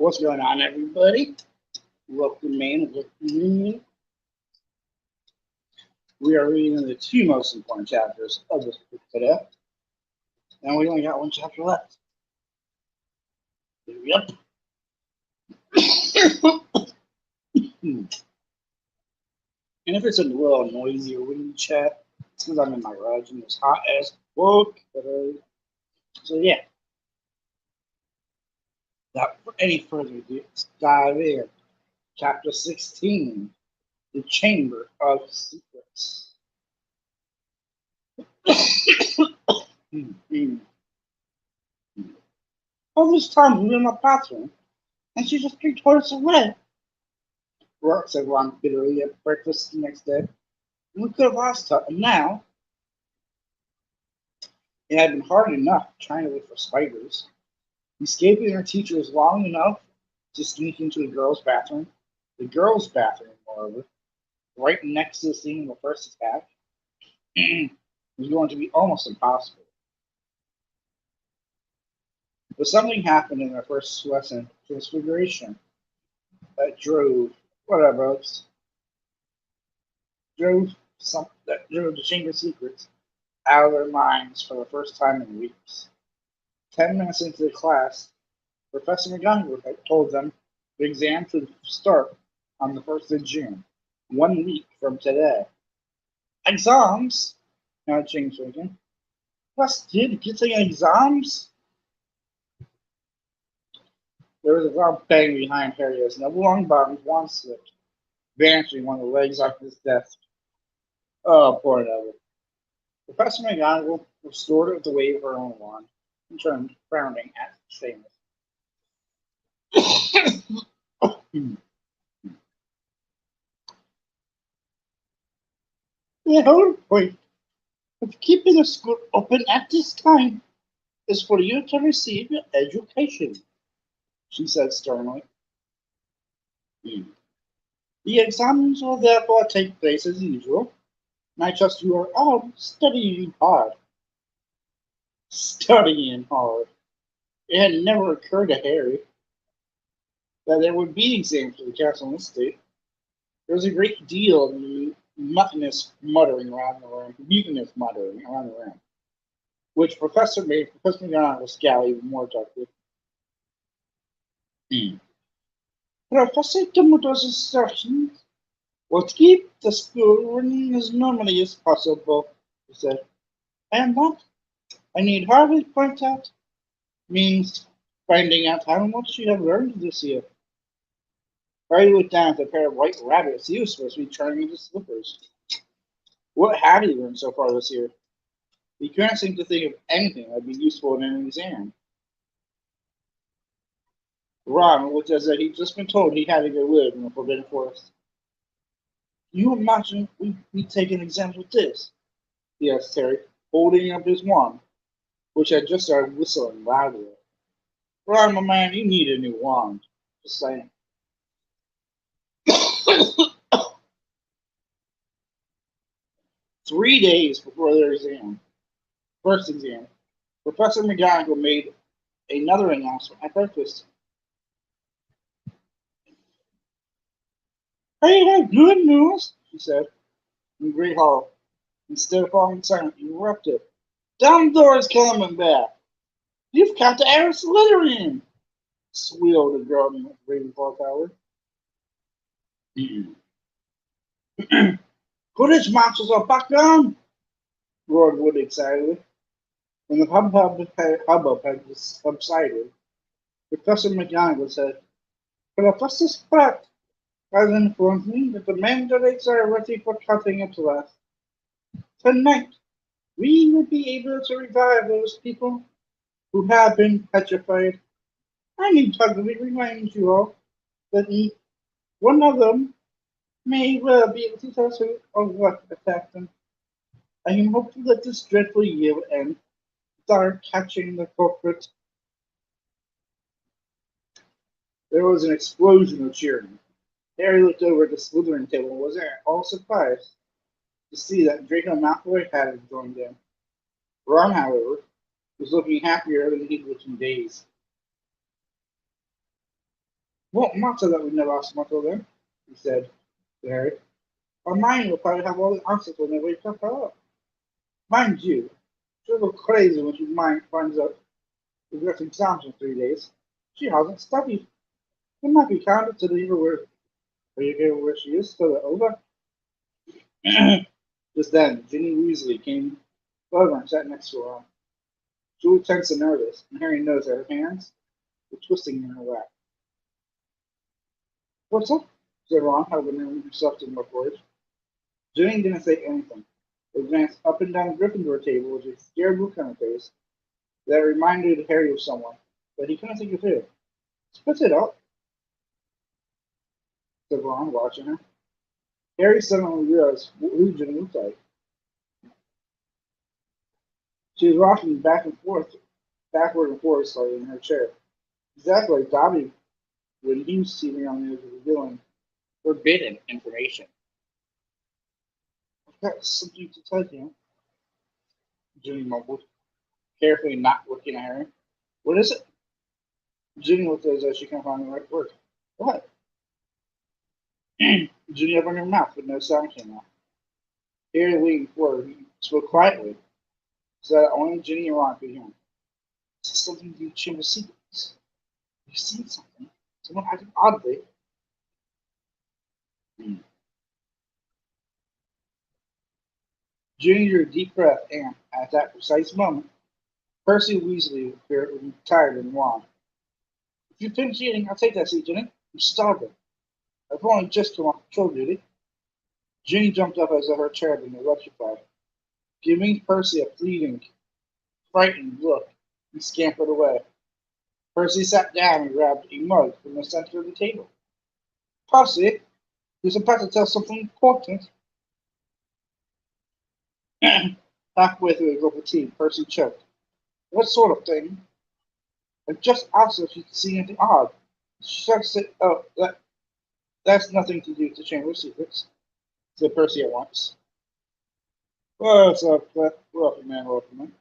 What's going on, everybody? Welcome in, welcome in. We are reading the two most important chapters of this book today, and we only got one chapter left. Yep. And if it's a little noisy or windy chat, it's because I'm in my garage and it's hot as fuck. So yeah, without any further ado, let's dive in. Chapter 16, The Chamber of Secrets. All this time we were in the bathroom, and she just picked us away. Rourke said Ron bitterly at breakfast the next day. And we could have asked her, and now it had been hard enough trying to look for spiders. Escaping her teachers long enough to sneak into the girls' bathroom, moreover, right next to the scene of the first attack, was going to be almost impossible. But something happened in their first lesson, Transfiguration, that drove the Chamber of Secrets out of their minds for the first time in weeks. 10 minutes into the class, Professor McGonagall had told them the exams would start on the 1st of June, 1 week from today. Exams? Now James thinking. Plus, kid getting exams? There was a loud bang behind Harry as Neville Longbottom's wand slipped, vanishing one of the legs off his desk. Oh, poor Neville. Professor McGonagall restored it with a wave of her own wand and turned, frowning at Seamus. The whole point of keeping the school open at this time is for you to receive your education, she said sternly. The exams will therefore take place as usual, and I trust you are all studying hard. Studying hard. It had never occurred to Harry that there would be exams for the castle estate. There was a great deal of mutinous muttering around the room, which Professor McGonagall scowl even more darkly. Professor Dumbledore's instructions will keep the school running as normally as possible, he said. And that, I need hardly point out, means finding out how much you have learned this year. Harry looked down at the pair of white rabbits he was supposed to be turning into slippers. What had he learned so far this year? He couldn't seem to think of anything that would be useful in an exam. Ron looked as if he'd just been told he had to go live in the Forbidden Forest. You imagine we'd taken exams with this? He asked Harry, holding up his wand, which had just started whistling loudly. Ron, my man, you need a new wand. Just saying. 3 days before their first exam, Professor McGonagall made another announcement at breakfast. Hey, have good news, she said, in Great Hall. Instead of falling silent, he erupted. Dumbledore's coming back. You've got to air Slytherin, squealed the girl in the Ravenclaw Tower. Quidditch matches are back on, roared Wood excitedly. When the hubbub had subsided, Professor McGonagall said, Professor Spratt has informed me that the mandates are ready for cutting at last. Tonight, we will be able to revive those people who have been petrified. I need to remind you all that one of them may well be able to tell us who or what attacked them. I am hopeful that this dreadful year will end with our catching the culprit. There was an explosion of cheering. Harry looked over at the Slytherin table and was at all surprised to see that Draco Malfoy had joined in. Ron, however, was looking happier than he'd looked in days. Won't matter that we never asked Motto then, he said to Harry. Our mind will probably have all the answers when they wake up. Mind you, she'll go crazy when she mind finds out we've got exams in 3 days. She hasn't studied. It might be counted to leave her where she is till they're over. Just then, Ginny Weasley came over and sat next to her. She was tense and nervous, and Harry noticed that her hands were twisting in her lap. What's up? Said Ron, helping himself to more porridge. Ginny didn't say anything. They glanced up and down the Gryffindor table with a scared look on her face that reminded Harry of someone, but he couldn't think of who. Spit it out, said Ron, watching her. Harry suddenly realized who Ginny looked like. She was rocking backward and forth slightly in her chair, exactly like Dobby when he was sitting on the edge of revealing forbidden information. I've got something to tell you, Ginny mumbled, carefully not looking at Harry. What is it? Ginny looked as though she couldn't find the right word. What? Ginny opened her mouth, but no sound came out. Harry leaned forward and spoke quietly, so that only Ginny and Ron could hear him. This is something to do with Chamber Secrets. You've seen something. Someone acting oddly. Ginny drew a deep breath, and, at that precise moment, Percy Weasley appeared tired and wan. If you finish eating, I'll take that seat, Ginny. I'm starving. I've only just come off patrol duty. Ginny jumped up as though her chair had been electrified, giving Percy a fleeting, frightened look, and scampered away. Percy sat down and grabbed a mug from the center of the table. Percy, he's about to tell something important. Halfway through a gulp of tea, Percy choked. What sort of thing? I just asked her if she'd seen anything odd. She said, oh, that's nothing to do with the Chamber of Secrets, said Percy at once. What's up, welcome man, welcome man.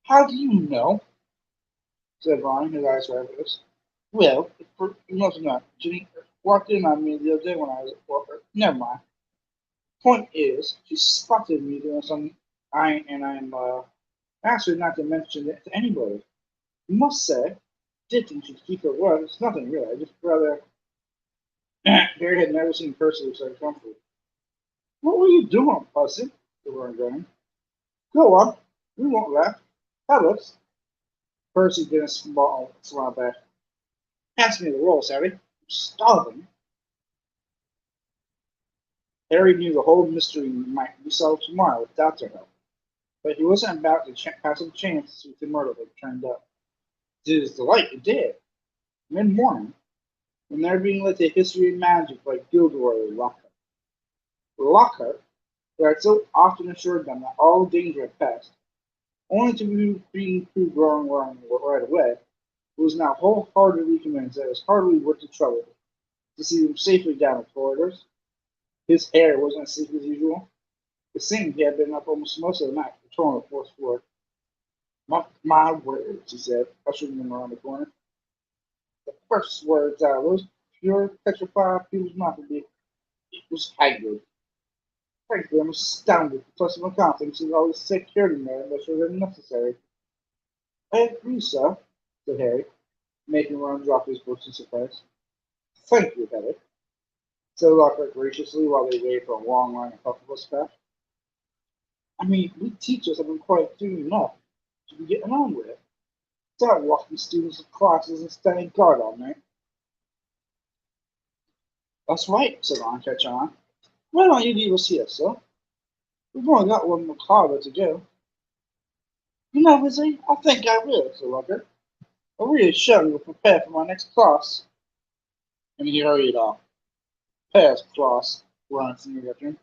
How do you know? Said Ron, his eyes restless. Well, you must not. Ginny walked in on me the other day when I was at work. Never mind. Point is, she spotted me doing something I'm asked her not to mention it to anybody. I must say, did think she'd keep her word. It's nothing really. I just rather Harry had never seen Percy so comfortable. What were you doing, Pussy? The word going. Go on. We won't laugh. Tell us. Percy didn't smile back. Pass me the rolls, Harry. I'm starving. Harry knew the whole mystery might be solved tomorrow without their help, but he wasn't about to pass a chance with the murder that turned up. To his delight, it did. Mid-morning, when they were being led to history and magic by Gilderoy Lockhart. Lockhart, who had so often assured them that all danger had passed, only to be being proved wrong right away, was now wholeheartedly convinced that it was hardly worth the trouble to see them safely down the corridors. His hair wasn't as sleek as usual. It seemed he had been up almost most of the night, patrolling the fourth floor. Mark my words, he said, ushering them around the corner. The first words out of those pure petrified people's mouth would be, it was Hagrid. Frankly, I'm astounded. Plus, my confidence is always secured in there unless it necessary. I agree, sir, said Harry, making Ron drop his books in surprise. Thank you, Harry, said Lockhart graciously while they waited for a long line of comfortable staff. I mean, we teachers have been quite doing enough to be getting on with it. Start walking students to classes and standing guard all night. That's right, said Ron, catching on. Why don't you leave us here, sir? We've only got one more corridor to go. You know, Lizzie, I think I will, said Lockhart. I really should we prepare for my next class. And he hurried off. Past class, Ron sneered at him.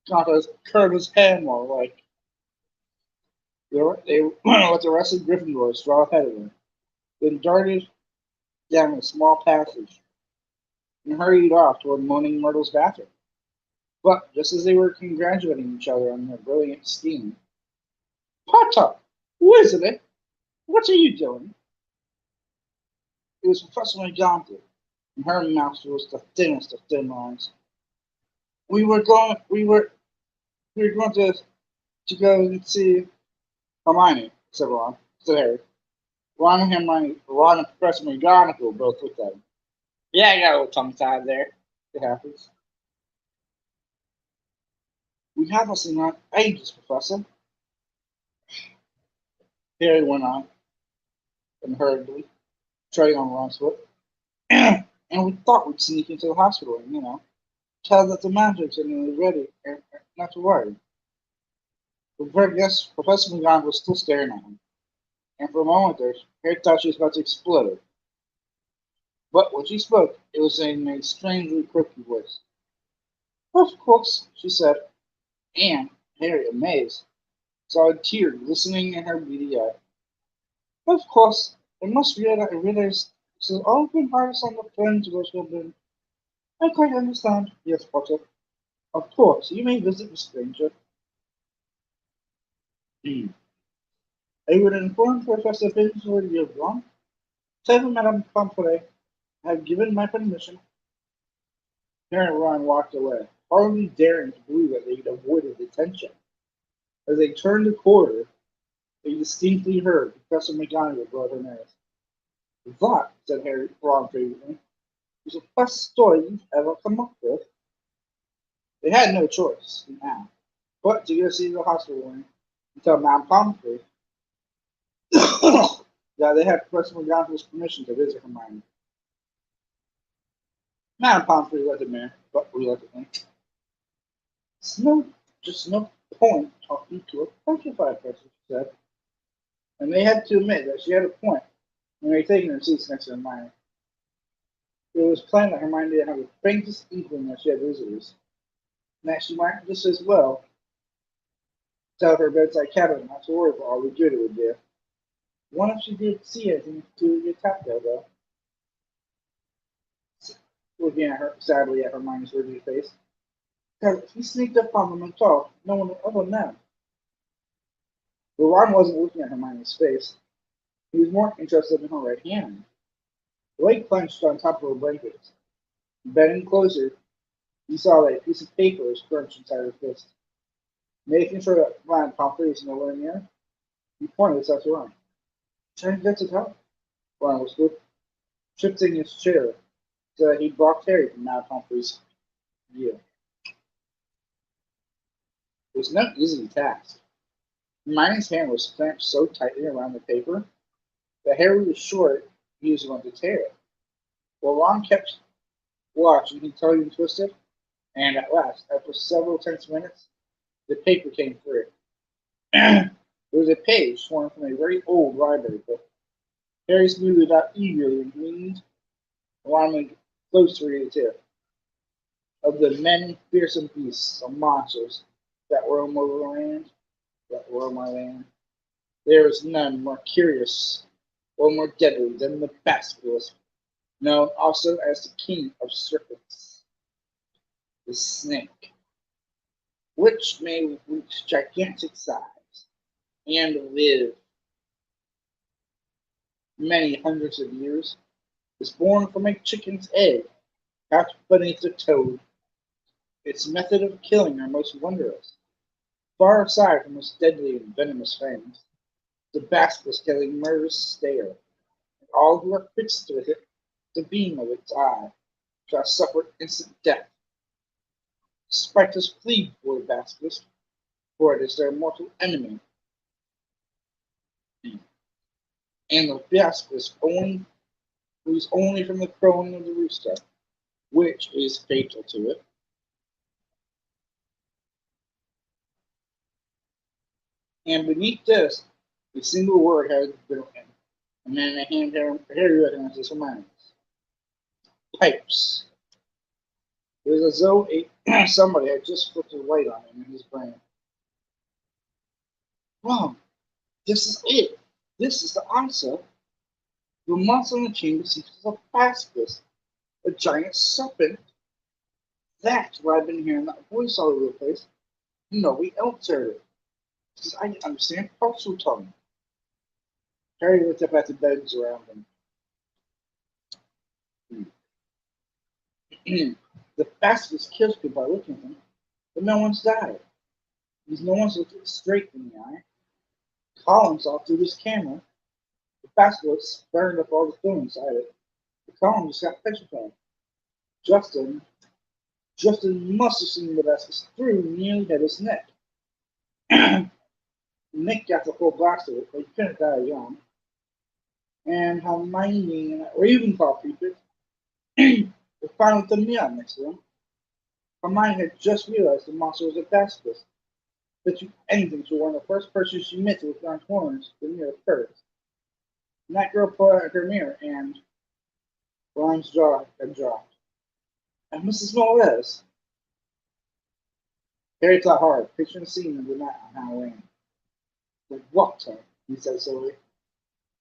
Contos curved his hand more like they let the rest of Gryffindor straw ahead of them, then darted down a small passage and hurried off toward Moaning Myrtle's bathroom. But just as they were congratulating each other on their brilliant scheme, Potter, isn't it? What are you doing? It was Professor McGonagall, and her mouth was the thinnest of thin lines. We were going to go and see Hermione, said Ron. Said Harry. Ron and Hermione, Ron and Professor McGonagall both looked at him. Yeah, I got a little tongue tied there. It happens. We haven't seen her in ages, Professor. Harry went on, and hurriedly, treading on Ron's foot. And we thought we'd sneak into the hospital and, tell that the magic's are nearly ready and not to worry. But I guess Professor McGonagall was still staring at him, and for a moment there, Harry thought she was about to explode. But when she spoke, it was in a strangely croaky voice. Of course, she said, and Harry, amazed, saw a tear glistening in her beady eye. Of course, I must realize this has all been hardest on the friends of us who have been. I quite understand. Yes, Potter. Of course, you may visit the stranger. Hmm. I would inform Professor Finsbury you have gone. Tell Madame Pomfrey I have given my permission. Harry and Ron walked away, hardly daring to believe that they had avoided detention. As they turned the corner, they distinctly heard Professor McGonagall blow her nose. That, said Harry, Ron favorably, is the best story you've ever come up with. They had no choice now but to go see the hospital and tell Madame Pomfrey that they had Professor McGonagall's permission to visit Hermione. Madame Pomfrey let them in, but reluctantly. It's just no point talking to a petrified person, she said. And they had to admit that she had a point when they were taking their seats next to Hermione. It was plain that Hermione didn't have the faintest inkling that she had visitors, and that she might just as well tell her bedside cabinet not to worry for all the good it would do. What if she did see anything to get tapped there, though? Looking at her sadly at Hermione's rigid face. Because if he sneaked up on them and talked, no one would ever know. But Ron wasn't looking at Hermione's face. He was more interested in her right hand. The leg clenched on top of her blanket. Bending closer, he saw that a piece of paper was crunched inside her fist. Making sure that Ron Pomfrey was nowhere near, he pointed this out to Ron. Trying to get to help, Ron whispered, shifting his chair so that he blocked Harry from Madame Pomfrey's view. It was no easy task. Hermione's hand was clamped so tightly around the paper that Harry was sure he was going to tear it. While Ron kept watching, he tugged and twisted, and at last, after several tense minutes, the paper came free. It was a page torn from a very old library book. Harry smoothed it out eagerly and gleaned, alarmingly close to read it too, of the many fearsome beasts and monsters that roam over the land, that roam our land. There is none more curious or more deadly than the basilisk, known also as the king of serpents, the snake, which may reach gigantic size and live many hundreds of years, is born from a chicken's egg hatched beneath a toad. Its method of killing are most wondrous. Far aside from its deadly and venomous fangs, the basilisk has a murderous stare, and all who are fixed with it, the beam of its eye, shall suffer instant death. Spectres flee before the basilisk, for it is their mortal enemy, and the basilisk only flees only from the crowing of the rooster, which is fatal to it. And beneath this, a single word has been written, and then a hand Harry recognizes Hermione's. Pipes. It was as though somebody had just flipped a light on him in his brain. Wow, this is it. This is the answer. The monster in the chamber seems to have basilisk, a giant serpent. That's what I've been hearing that voice all over the place. Nobody else heard it. Because I didn't understand parcel tongue. Harry looked up at the beds around him. The fastest kills people by looking at them, but no one's died because no one's looked it straight in the eye. Colin saw through his camera. The basilisk burned up all the film inside it. The column just got petrified. Justin, Justin must have seen the basilisk through and nearly hit his neck. Nick got the whole blast of it, but he couldn't die young. And Hermione and Ravenclaw creepers were finally with the meal next to them. Hermione had just realized the monster was a basilisk. Bet you anything she was the first person she met with dark horns the near first. And that girl pulled out her mirror and Ron's jaw had dropped. And Mrs. Morales. Harry thought hard, picturing the scene of the night on Halloween. The water, he said slowly.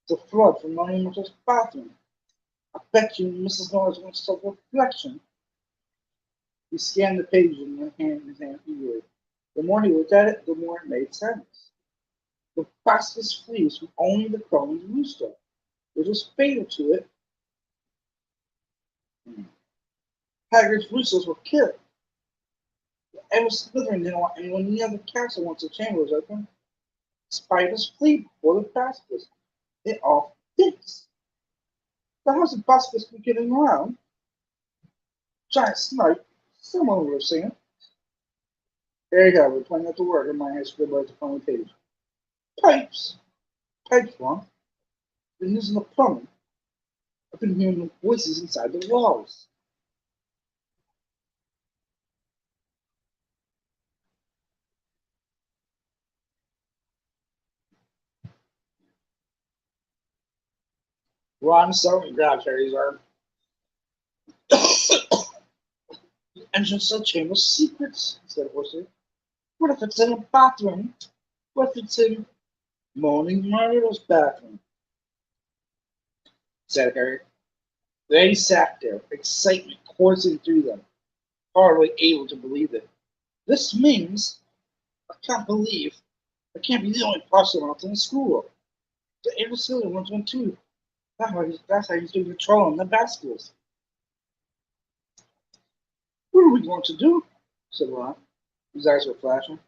It's a flood from Moni Mitchell's bathroom. I bet you Mrs. Norris wants to reflection. He scanned the page in his hand eagerly. The more he looked at it, the more it made sense. The fastest flees from only the Crone's rooster, which was fatal to it. Hagrid's roosters were killed. Ever Slytherin didn't want anyone near the castle once the chamber was open. Spiders flee before the basilisk. It all fits. So how's the basilisk be getting around? Giant snipe. Someone would have seen it. There you go. We're playing at the word in my head scribbled at the front of the page. Pipes. Pipes, one. Been using the plumbing. I've been hearing the voices inside the walls. Ron suddenly grabbed Harry's arm. The entrance to the chamber of secrets, he said hoarsely. What if it's in a bathroom? What if it's in Moaning Mario's bathroom? Said Harry. They sat there, excitement coursing through them, hardly able to believe it. This means I can't believe I can't be the only person out in the school. The Aversillian ones went too. That's how he's doing controlling the baskets. What are we going to do? Said Ron. His eyes were flashing.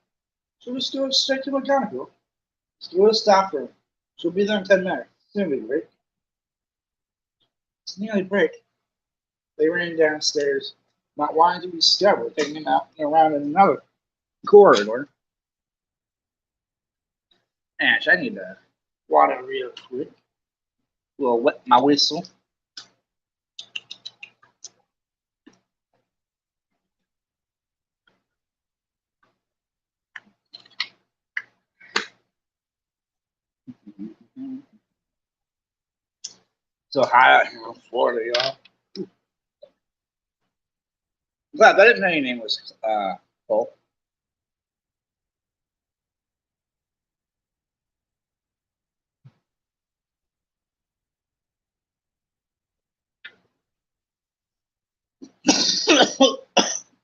Should we go straight to McGonagall? Let's go to the staff room. She'll be there in 10 minutes. Soon be break. It's nearly break. They ran downstairs, not wanting to be discovered, hanging out around in another corridor. Ash, I need to water real quick. A little wet my whistle. So hot out here in Florida, y'all. Glad I didn't know your name was Cole.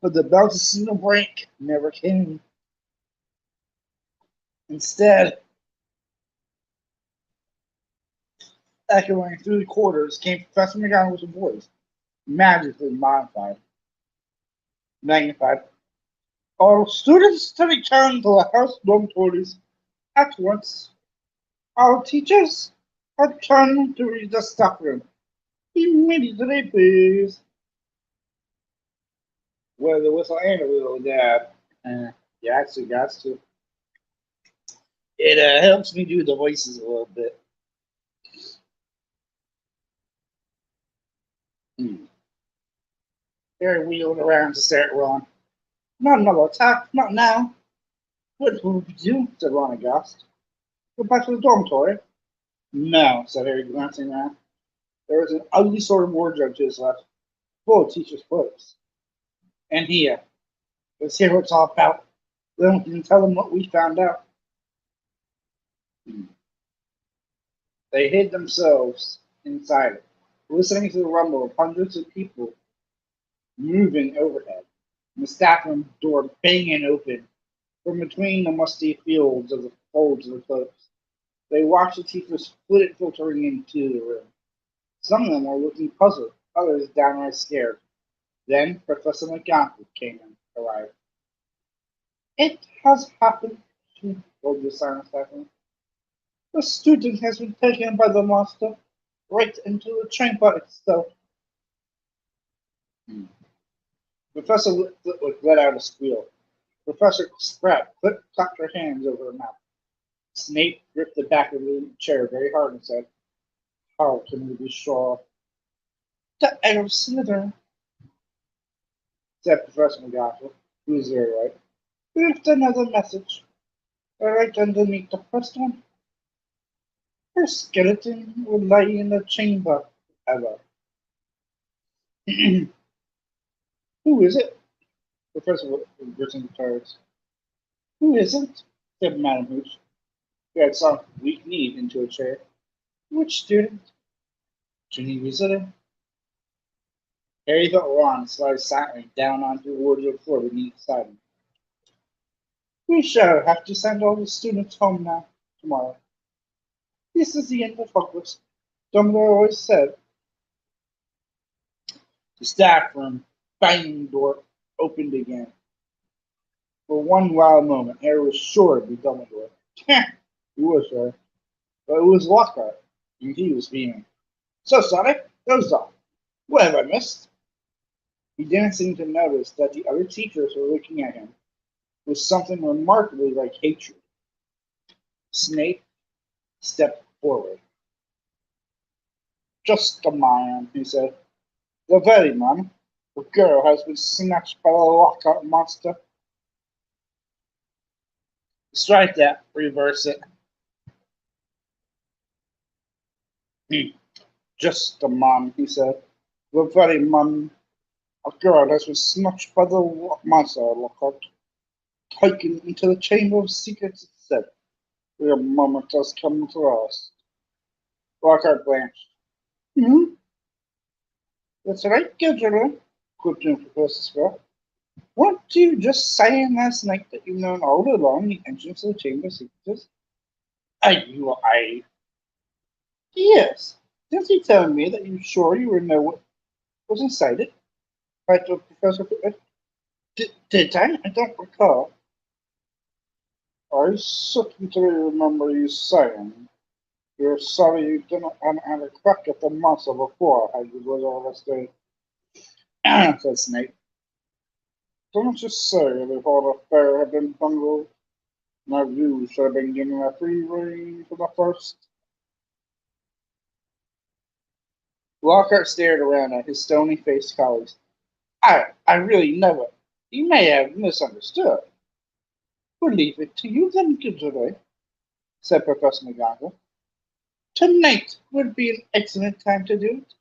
But the bell to see the break never came. Instead, echoing through the corridors came Professor McGonagall's voice, magically magnified. All students to return to the house dormitories at once. All teachers return to read the staff room. Immediately, please. With the whistle and a little dab. You actually got to. It helps me do the voices a little bit. Harry wheeled around to stare at Ron. Not another attack, not now. What would we do? Said Ron aghast. Go back to the dormitory. No, said Harry, glancing around. There was an ugly sort of wardrobe to his left, full of teachers' clothes. And here, let's hear what it's all about. Then we can tell them what we found out. They hid themselves inside it, listening to the rumble of hundreds of people moving overhead, and the staff room door banging open from between the musty folds of the cloaks. They watched the teachers split filtering into the room. Some of them were looking puzzled, others downright scared. Then Professor McGonagall came and arrived. It has happened, she told the silent faculty. The student has been taken by the monster right into the chamber itself. Hmm. Professor Flitwick let out a squeal. Professor Spratt clapped her hands over her mouth. Snape gripped the back of the chair very hard and said, "How can we be sure?" "The heir of Slytherin," said Professor McGonagall, who was very right. "Left another message, right underneath the first one. Her skeleton will lie in the chamber forever." "Who is it?" Professor Gritton inquired. "Who isn't?" said Madame Hooch, who had sunk weak-kneed into a chair. "Which student?" "Ginny Weasley." Harry felt Ron slide silently down onto the wardrobe floor beneath beside him. "We shall have to send all the students home now, tomorrow. This is the end of Hogwarts. Dumbledore always said." The staff room banging door opened again. For one wild moment, Harry was sure it'd be Dumbledore. He was sure, but it was Lockhart, and he was beaming. "So sorry, those off. What have I missed?" He didn't seem to notice that the other teachers were looking at him with something remarkably like hatred. Snape stepped forward. "Just a man," he said. "The very man. The girl has been snatched by the Lockhart monster." "Strike that. Reverse it." "Hmm. Just a man," he said. "The very man. A girl has been snatched by the monster, Lockhart, taken into the chamber of secrets itself. Your moment has come to us." Lockhart blanched. "Hmm? That's right, Gilderoy," continued Professor Scott. "Weren't you just saying last night that you've known all along the entrance to the chamber of secrets?" I. "Yes. Didn't you tell me that you're sure you know what was inside it?" cried the Professor. Did I? I don't recall." "I certainly remember you saying you're sorry you didn't have a crack at the monster before I was arrested," said Snape. "Didn't you say before the affair had been bungled, my views should have been given a free rein for the first?" Lockhart stared around at his stony-faced colleagues. I really never. You may have misunderstood." "We'll leave it to you then, Gilderoy," said Professor McGonagall. "Tonight would be an excellent time to do it.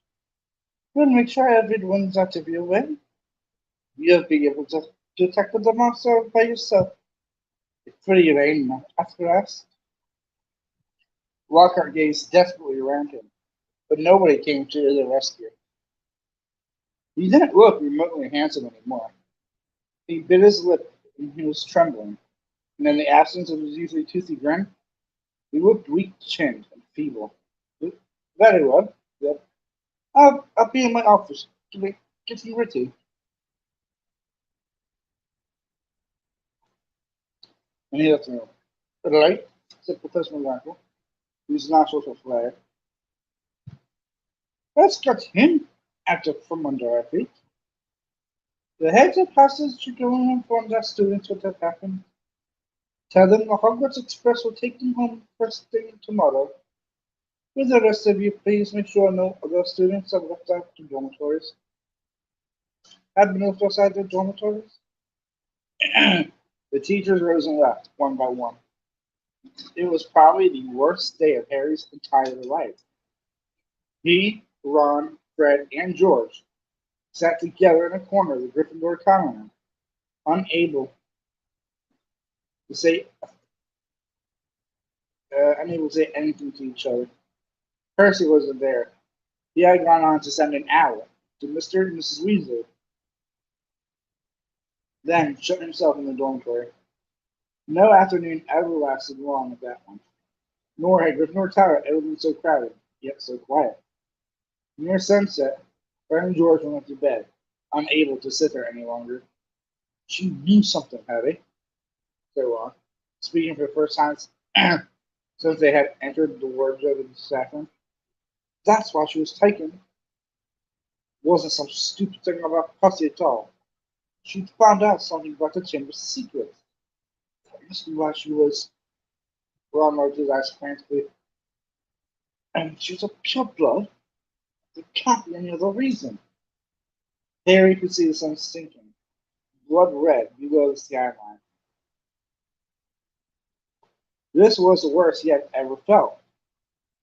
We'll make sure everyone's out of your way. You'll be able to tackle the monster by yourself. Free reign after us." Lockhart gazed desperately around him, but nobody came to the rescue. He didn't look remotely handsome anymore. He bit his lip and he was trembling, and in the absence of his usually toothy grin, he looked weak-chinned and feeble. "Very well, then. I'll be in my office getting ready." And he left the room. "Right," said Professor McGonagall, whose nostrils were flared. "Let's get him out from under our feet. The heads of classes should go and inform their students what has happened. Tell them the Hogwarts Express will take them home first thing tomorrow. Will the rest of you please make sure no other students are left out to dormitories? Have been left outside their dormitories?" The teachers rose and left, one by one. It was probably the worst day of Harry's entire life. He, Ron, Fred, and George sat together in a corner of the Gryffindor common room, unable to say unable to say anything to each other. Percy wasn't there. He had gone on to send an owl to Mr. and Mrs. Weasley, then shut himself in the dormitory. No afternoon ever lasted long at that one, nor had Gryffindor Tower ever been so crowded, yet so quiet. Near sunset, Fred and George went to bed, unable to sit there any longer. She knew something, Harry, said Ron, speaking for the first time since they had entered the wardrobe of the staff room. That's why she was taken. It wasn't some stupid thing about Pussy at all. She'd found out something about the chamber's secrets. That must be why she was. Ron rolled his eyes frantically. And she was a pureblood. There can't be any other reason. Harry could see the sun sinking, blood red below the skyline. This was the worst he had ever felt.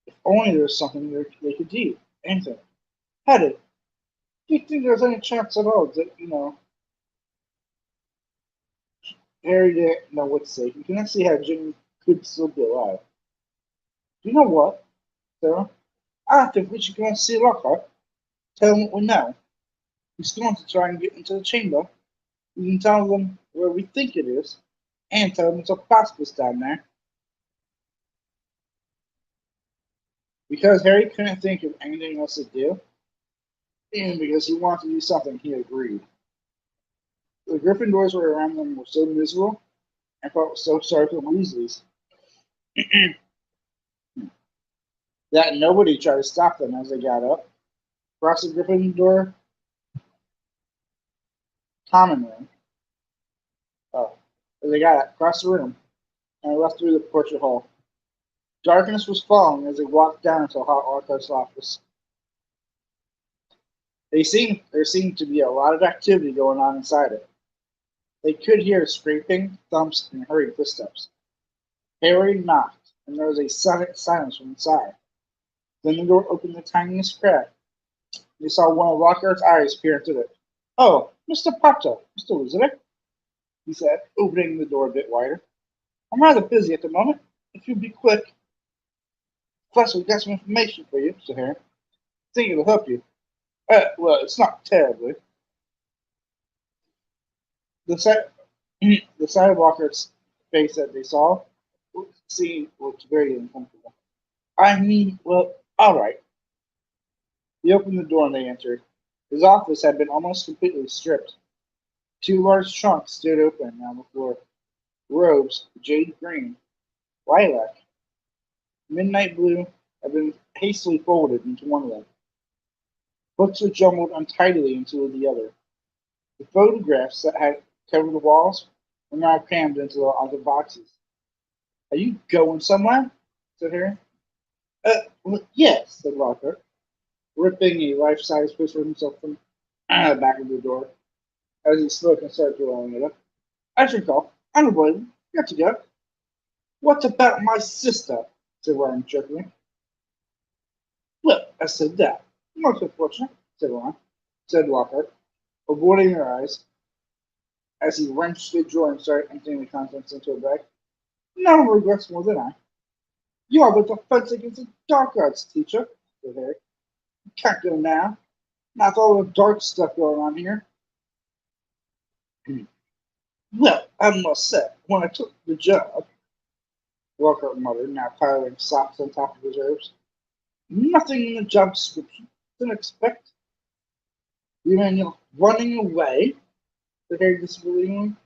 If only there was something they could do. Anything. Headed. Do you think there's any chance at all that, Harry didn't know what to say. He couldn't see how Jimmy could still be alive. You know what, Sarah? I think we should go and see Lockhart. Tell him what we know. He's going to try and get into the chamber. We can tell them where we think it is, and tell them it's a hospice down there. Because Harry couldn't think of anything else to do, and because he wanted to do something, he agreed. The Gryffindors were around them were so miserable and felt so sorry for the Weasleys that nobody tried to stop them as they got up. Across the Gryffindor common room. Oh, as they got across the room and left through the portrait hall. Darkness was falling as they walked down to Lockhart's office. There seemed to be a lot of activity going on inside it. They could hear scraping, thumps, and hurried footsteps. Harry knocked, and there was a sudden silence from inside. Then the door opened the tiniest crack. They saw one of Lockhart's eyes peer into it. "Oh, Mr. Potter, Mr. Visitor," he said, opening the door a bit wider. "I'm rather busy at the moment. If you'd be quick." "Plus, we've got some information for you," said Harry. "Think it'll help you." Well, it's not terribly." The sight, the sight of Lockhart's face that they saw looked very uncomfortable. "I mean, well, all right." He opened the door and they entered. His office had been almost completely stripped. Two large trunks stood open on the floor. Robes, jade green, lilac, midnight blue, had been hastily folded into one of them. Books were jumbled untidily into the other. The photographs that had covered the walls were now crammed into the other boxes. "Are you going somewhere?" said Harry. Well, yes," said Lockhart, ripping a life-size picture of himself from the back of the door as he spoke and started rolling it up. "As you go, unavoidable. Got to go." "What about my sister?" said Ron jerkily. "Well, I said that. Most unfortunate," said Lockhart, avoiding her eyes as he wrenched the drawer and started emptying the contents into a bag. "No one regrets more than I. You are the defense against the dark arts, teacher," said Harry. "You can't go now. Not with all the dark stuff going on here." "Well, I must say, when I took the job," Lockhart muttered, now piling socks on top of his herbs, "nothing in the job description. Didn't expect. You mean you're running away?" said Harry disbelievingly.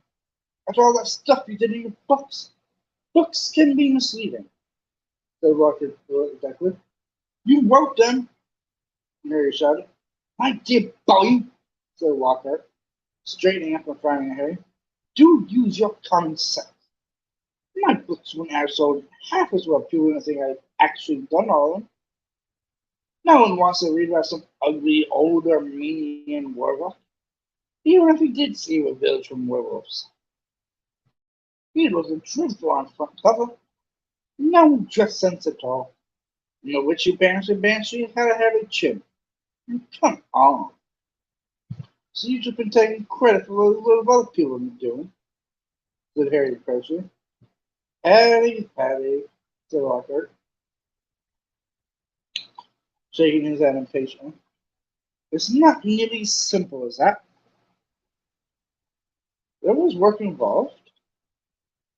"After all that stuff you did in your books. Books can be misleading," said Lockhart exactly. "You wrote them," Harry shouted. "My dear boy," said Lockhart, straightening up and frowning at Harry, "do use your common sense. My books wouldn't have sold half as well if people didn't think I'd actually done all of them. No one wants to read about some ugly old Armenian werewolf, even if he did save a village from werewolves. He wasn't truthful on front cover. No dress sense at all. And the witchy Banshee had a heavy chin. Come on. So you've just been taking credit for what other people have been doing," said Harry reproachfully. Patty," said Lockhart, shaking his head impatiently. "It's not nearly as simple as that. There was work involved.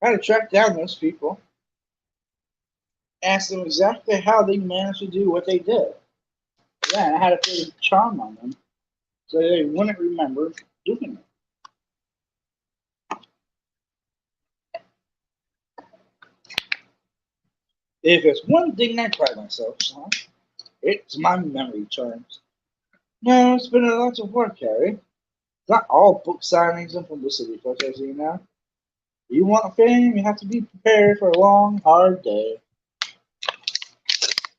I had to track down those people, ask them exactly how they managed to do what they did. Then I had to put a charm on them. so they wouldn't remember doing it. If it's one thing I pride myself on, it's my memory terms. No, it's been a lot of work, Harry. It's not all book signings and publicity photos, you know. You want fame, you have to be prepared for a long, hard day.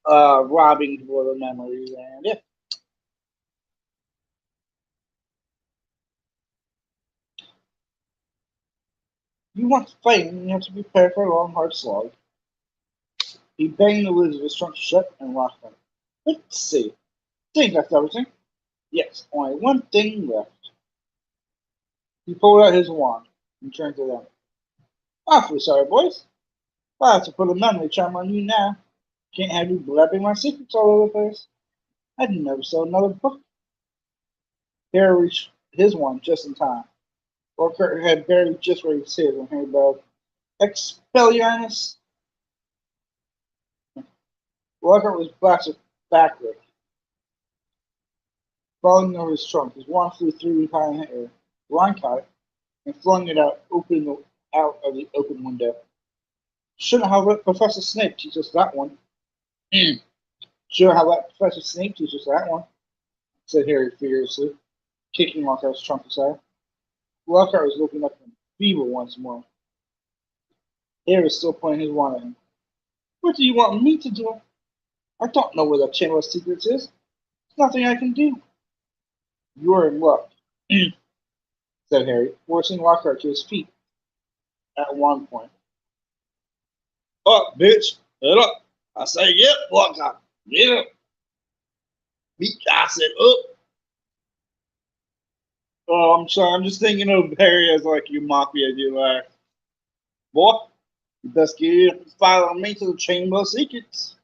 Robbing people of memories, and yeah. You want fame, you have to be prepared for a long, hard slog. He banged the lids of his trunk shut and locked them. Let's see. Think that's everything. Yes, only one thing left. He pulled out his wand and turned to them. Awfully sorry, boys. I'll have to put a memory charm on you now. Can't have you blabbing my secrets all over the place. I'd never sell another book. Harry reached his wand just in time. Walker had barely just raised his when Harry bellowed, Expelliarmus! Walker was blasted backward, falling over his trunk. His wand flew through high in the air. Ron caught it and flung it out of the open window. Shouldn't have let Professor Snape teach us that one. Sure have let Professor Snape teach us that one, said Harry furiously, kicking Lockhart's trunk aside. Lockhart was looking up at him, feeble once more. Harry was still pointing his wand at him. What do you want me to do? I don't know where the Chamber of Secrets is. There's nothing I can do. You're in luck, said Harry, forcing Lockhart to his feet at one point. Up, bitch! Get up! I say get up, Lockhart! Get up! I said up! Oh, I'm sorry. I'm just thinking of Harry as like you mafia dealer. Boy, you best follow me to the Chamber of Secrets.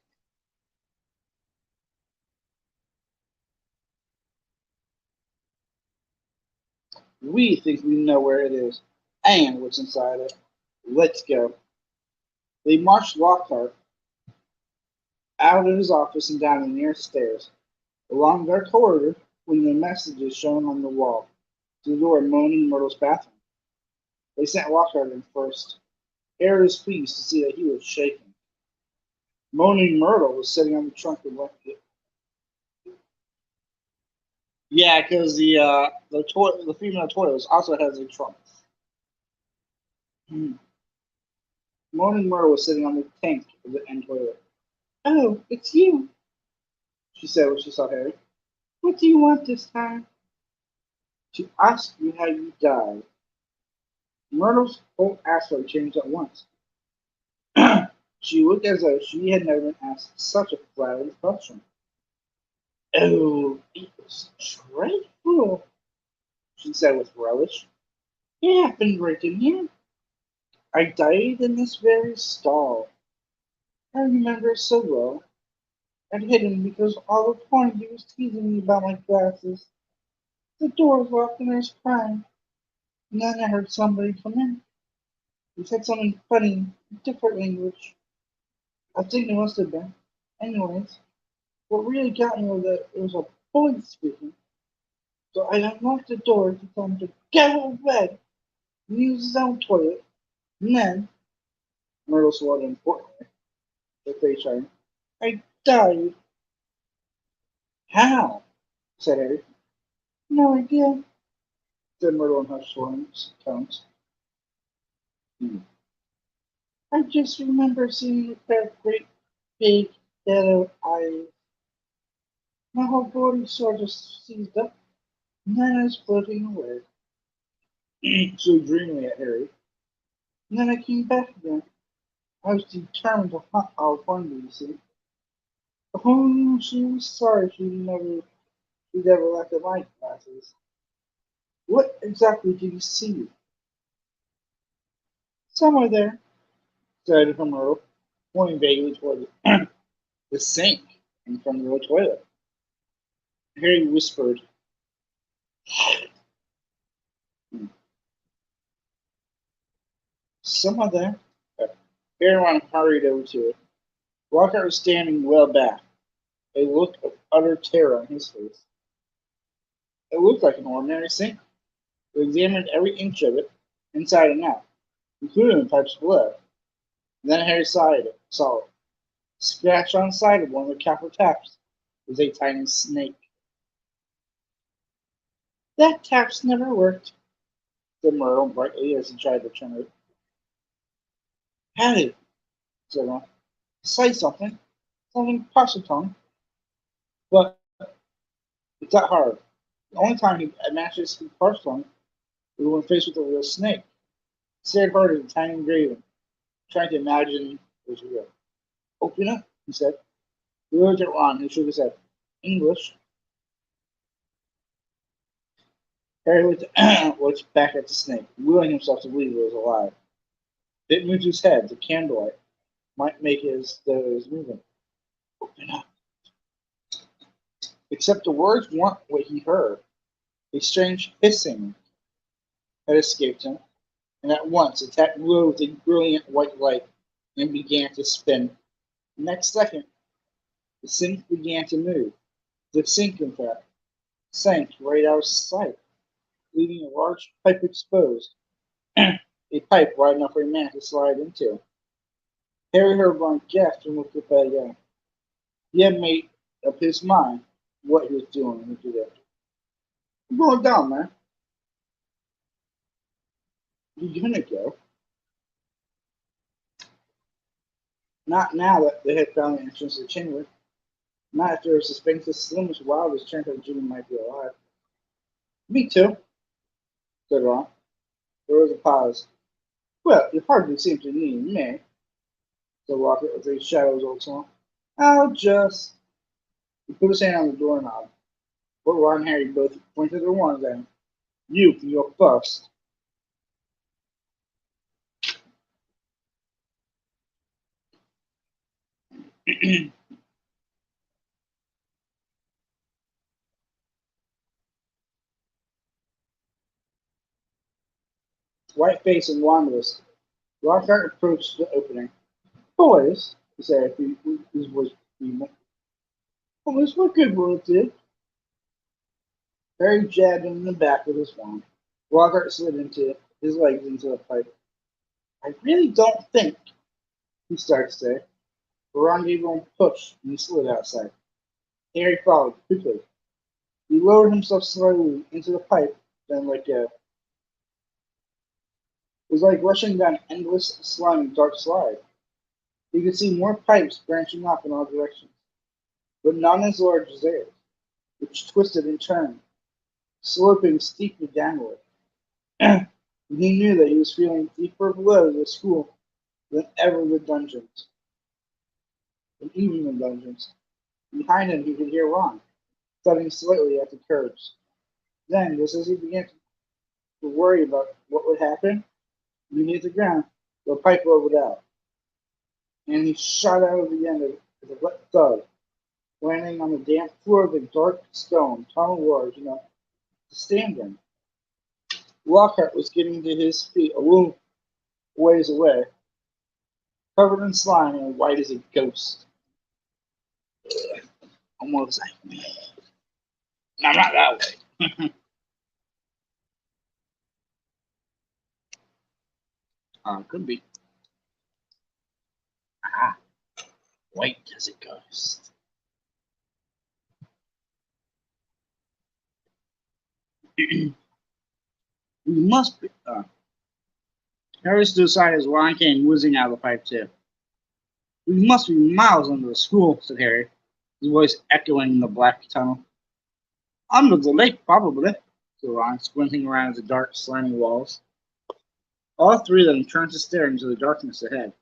We think we know where it is and what's inside it. Let's go. They marched Lockhart out of his office and down the nearest stairs, along their corridor, when the messages shown on the wall, to the door of Moaning Myrtle's bathroom. They sent Lockhart in first. Harry was pleased to see that he was shaking. Moaning Myrtle was sitting on the trunk and left it. Yeah, because the female toilet also has a trunk. Hmm. Moaning Myrtle was sitting on the tank of the end toilet. Oh, it's you, she said when she saw Harry. What do you want this time? To ask you how you died. Myrtle's whole aspect changed at once. She looked as though she had never been asked such a flattering question. Oh, it was dreadful, she said with relish. It happened right in here. I died in this very stall. I remember it so well. I'd hidden because all the Hornby was teasing me about my glasses. The door was locked and I was crying. And then I heard somebody come in. He said something funny, different language. I think it must have been. Anyways, what really got me was that it was a boy speaking. So I unlocked the door to tell him to get away and use his own toilet. And then, Myrtle swallowed importantly, her face shining. I died. How? Said Harry. No idea, said Myrtle in hushed tones. Hmm. I just remember seeing a pair of great big yellow eyes. My whole body sort of seized up, and then I was floating away. So dreamily at Harry. And then I came back again. I was determined to hunt our Hornby, you see. Oh, she was sorry she'd never left the light classes. What exactly did you see? Somewhere there, said Myrtle, pointing vaguely toward the sink in front of the toilet. Harry whispered, somewhere there. Harry hurried over to it. Lockhart was standing well back, a look of utter terror on his face. It looked like an ordinary sink. We examined every inch of it, inside and out, including the pipes below. And then Harry saw it. Scratched on the side of one of the copper taps was a tiny snake. That tap's never worked, said Myrtle brightly as he tried to turn it. Harry, said Ron, say something. Something Tongue. But it's that hard. The only time he managed to speak Tongue was when faced with a real snake. He stared hard at the tiny engraving, trying to imagine it was real. Open up, he said. He looked at Ron, who shook his head. English. Harry looked back at the snake, willing himself to believe it was alive. It moved his head. The candlelight might make that it was moving. Open up. Except the words weren't what he heard. A strange hissing had escaped him, and at once the tap glowed with a brilliant white light and began to spin. The next second, the sink began to move. The sink, in fact, sank right out of sight, leaving a large pipe exposed, a pipe wide enough for a man to slide into. Harry heard Ron gasp and looked up again. He had made up his mind what he was doing when he did it. I'm going down, man. You're gonna go. Not now that they had found the entrance to the chamber. Not if there was suspecting the slimmest, wildest chance that Jimmy might be alive. Me too, said Ron. There was a pause. Well, you hardly seem to need me, said Walker with a shadow's old song. I'll just. He put his hand on the doorknob. But Ron and Harry both pointed their wands at him. You can go first. White face and wandless, Lockhart approached the opening. Boys, he said, his voice feeble. Boys, what good will it do? Harry jabbed him in the back with his wand. Lockhart slid into his legs into the pipe. I really don't think, he started to say. But Ron gave him a push and he slid outside. Harry followed quickly. He lowered himself slowly into the pipe, then let go. It was like rushing down an endless, slimy, dark slide. He could see more pipes branching off in all directions, but none as large as theirs, which twisted and turned, sloping steeply downward. He knew that he was feeling deeper below the school than ever the dungeons, and even the dungeons. Behind him, he could hear Ron, thudding slightly at the curbs. Then, just as he began to worry about what would happen, beneath the ground, the pipe leveled out, and he shot out of the end of it with a wet thud, landing on the damp floor of the dark stone tunnel large enough to stand in. Lockhart was getting to his feet a little ways away, covered in slime and white as a ghost. Almost like me. No, not that way. Could be. Ah, white as a ghost. We must be. Harry stood aside as Ron came whizzing out of the pipe too. We must be miles under the school, said Harry, his voice echoing in the black tunnel. Under the lake, probably, said Ron, squinting around at the dark, slimy walls. All three of them turned to stare into the darkness ahead.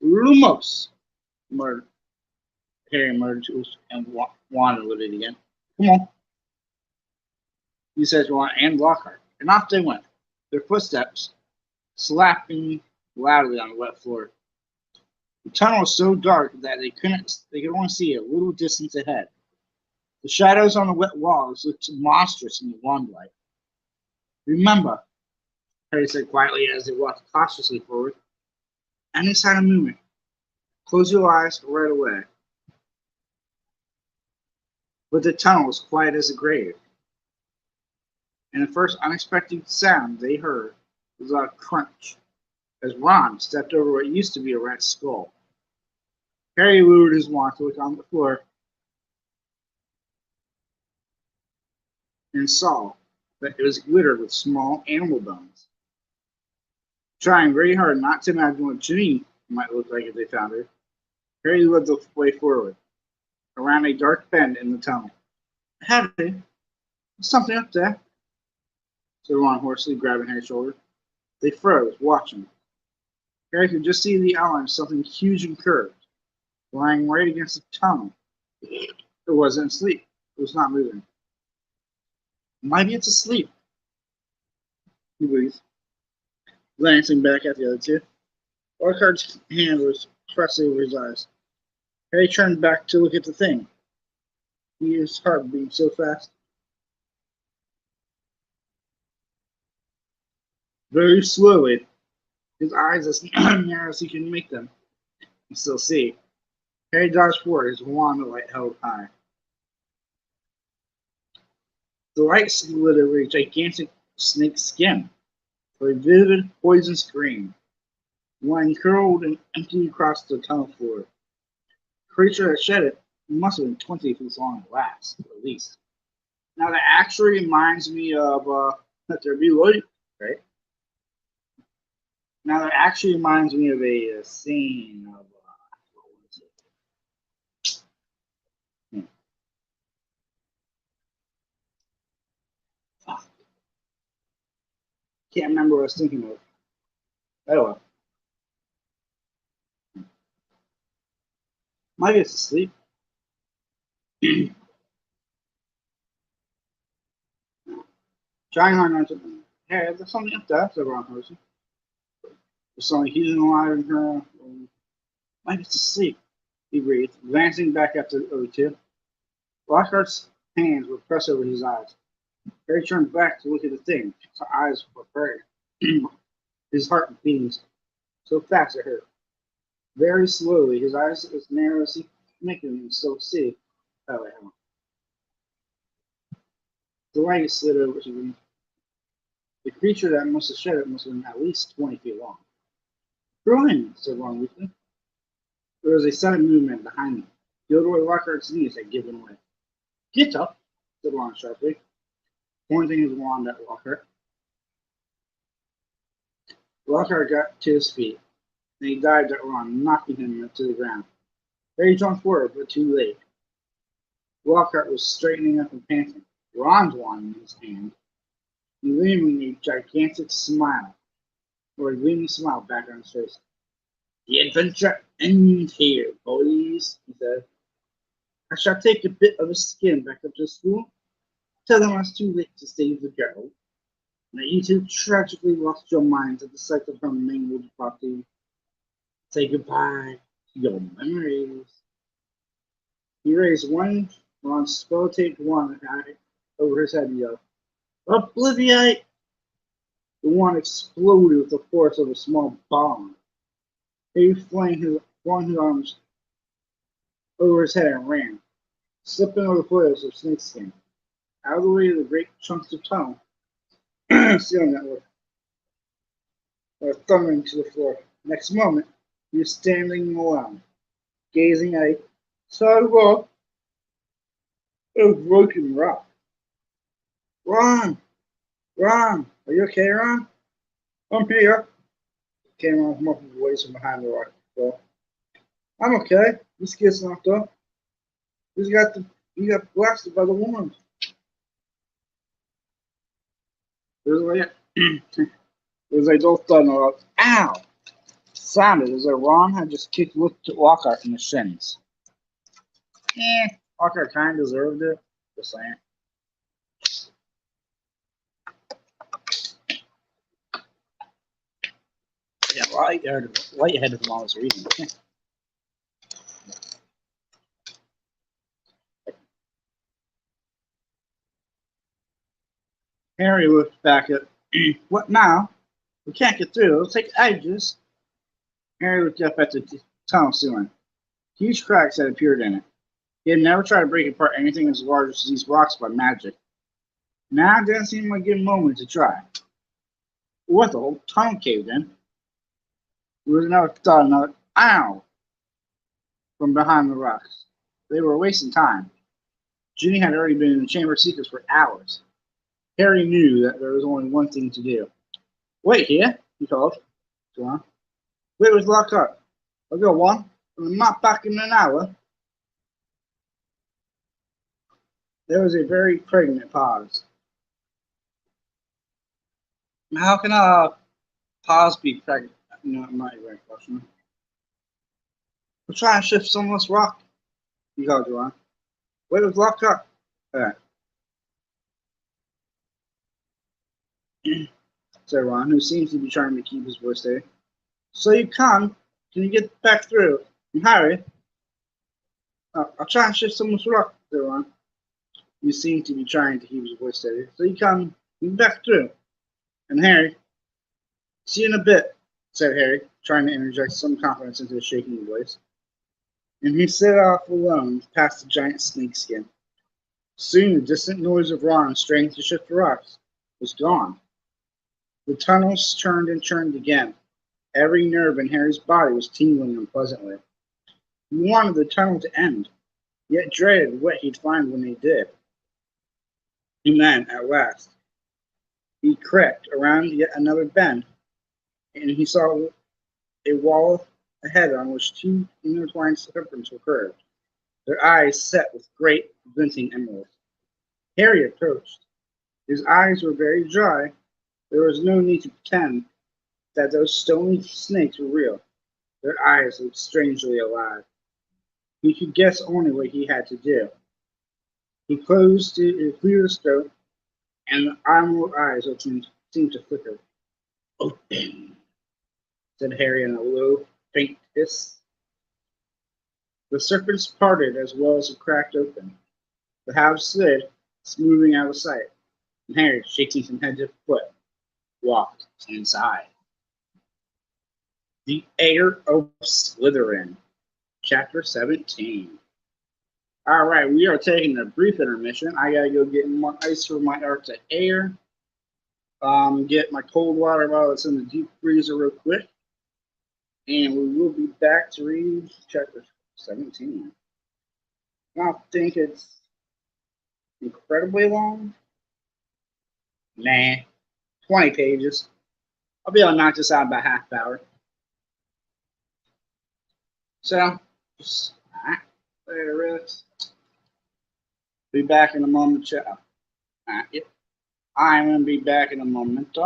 Lumos, murmured Harry murmured to us and Ron lit it again. Come on, he said to Ron and Lockhart, and off they went, their footsteps slapping loudly on the wet floor. The tunnel was so dark that they could only see a little distance ahead. The shadows on the wet walls looked monstrous in the lamplight. Remember, Harry said quietly as they walked cautiously forward, any sign of movement, close your eyes right away. But the tunnel was quiet as a grave. and the first unexpected sound they heard was a crunch as Ron stepped over what used to be a rat's skull. Harry lowered his wand to look on the floor and saw that it was glittered with small animal bones. Trying very hard not to imagine what Ginny might look like if they found her, Harry led the way forward, around a dark bend in the tunnel. Harry, there's something up there, said Ron hoarsely, grabbing Harry's shoulder. They froze, watching. Harry could just see the outline of something huge and curved, lying right against the tunnel. It wasn't asleep. It was not moving. Maybe it's asleep, he breathed, glancing back at the other two. Lockhart's hand was pressed over his eyes. Harry turned back to look at the thing. His heart beating so fast. Very slowly, his eyes as narrow as he could make them, and still see. Harry dodged forward, his wand of light held high. The light slid over a gigantic snake's skin, for a vivid, poisonous green. One curled and emptied across the tunnel floor. The creature that shed it must have been 20 feet long at least. Now that actually reminds me of Let There Be Light, right? Now that actually reminds me of a scene of what was it? Can't remember what I was thinking of. Oh well. Maybe it's asleep. Trying hard not to. Hey, there's something up there, said Ron Percy. There's something heating alive in her. Maybe it's asleep, he breathed, glancing back at the other two. Lockhart's hands were pressed over his eyes. Harry turned back to look at the thing. His eyes were burning. His heart beating so fast it hurt. Very slowly, his eyes as narrow as he could make them still see. Oh, wait, hold on. The light slid over to him. The creature that must have shed it must have been at least 20 feet long. Run, said Ron weakly. There was a sudden movement behind them. Gilderoy Lockhart's knees had given way. Get up, said Ron sharply, pointing his wand at Lockhart. Lockhart got to his feet, and he dived at Ron, knocking him to the ground. Harry jumped forward, but too late. Lockhart was straightening up and panting, Ron's wand in his hand, gleaming a gigantic smile, or a gleaming smile back on his face. The adventure ends here, boys, he said. I shall take a bit of his skin back up to school, tell them it's too late to save the girl, and that you two tragically lost your minds at the sight of her mangled body. Say goodbye to your memories. He raised one Ron's spell-taped wand over his head and yelled, Obliviate! The wand exploded with the force of a small bomb. He flung his arms over his head and ran, slipping over the coils of snakeskin, out of the way of the great chunks of tunnel ceiling that were thundering to the floor. Next moment, he was standing alone, gazing at a sidewalk of broken rock. Ron! Ron! Are you okay, Ron? I'm here, came on muffled voice from behind the rock wall. I'm okay. This kid's knocked up. He got blasted by the woman. It was a dull thud and a loud ow sounded as though Ron had just kicked Lockhart in the shins. Lockhart kind of deserved it. Just saying. Yeah, lightheaded while I was reading. Harry looked back at what now? We can't get through. It'll take ages. Harry looked up at the tunnel ceiling. Huge cracks had appeared in it. He had never tried to break apart anything as large as these rocks by magic. Now it didn't seem like a good moment to try. What the whole tunnel caved in. There was another thud, another ow from behind the rocks. They were wasting time. Ginny had already been in the Chamber of Secrets for hours. Harry knew that there was only one thing to do. Wait here, he called. Go on. Wait was locked up. I'll go one. I'm not back in an hour. There was a very pregnant pause. How can a pause be pregnant? No, not a right question. I'm trying to shift someone's rock, he called Ron. Wait was locked up. Alright, said Ron, who seems to be trying to keep his voice steady. So you come. Can you get back through? And Harry, I'll try and shift someone's rock, said Ron. You seem to be trying to keep his voice steady. So you come back through. And Harry, see you in a bit, said Harry, trying to interject some confidence into his shaking voice. And he set off alone past the giant snakeskin. Soon the distant noise of Ron straining to shift the rocks was gone. The tunnels turned and turned again. Every nerve in Harry's body was tingling unpleasantly. He wanted the tunnel to end, yet dreaded what he'd find when they did. And then, at last, he crept around yet another bend, and he saw a wall ahead on which two intertwined serpents were curved, their eyes set with great glinting emeralds. Harry approached. His eyes were very dry. There was no need to pretend that those stony snakes were real. Their eyes looked strangely alive. He could guess only what he had to do. He closed it, cleared his throat, and the emerald eyes seemed to flicker. Open, said Harry in a low, faint hiss. The serpents parted as well as cracked open. The halves slid, smoothing out of sight, and Harry, shaking from head to foot, walked inside. The Heir of Slytherin, Chapter 17. All right, we are taking a brief intermission. I gotta go get more ice for my Arctic Air. Get my cold water while it's in the deep freezer real quick. And we will be back to read Chapter 17. I don't think it's incredibly long. Nah, 20 pages. I'll be able to knock this out by half hour. So, just later, Riz. Be back in a moment. Yep. I'm going to be back in a moment.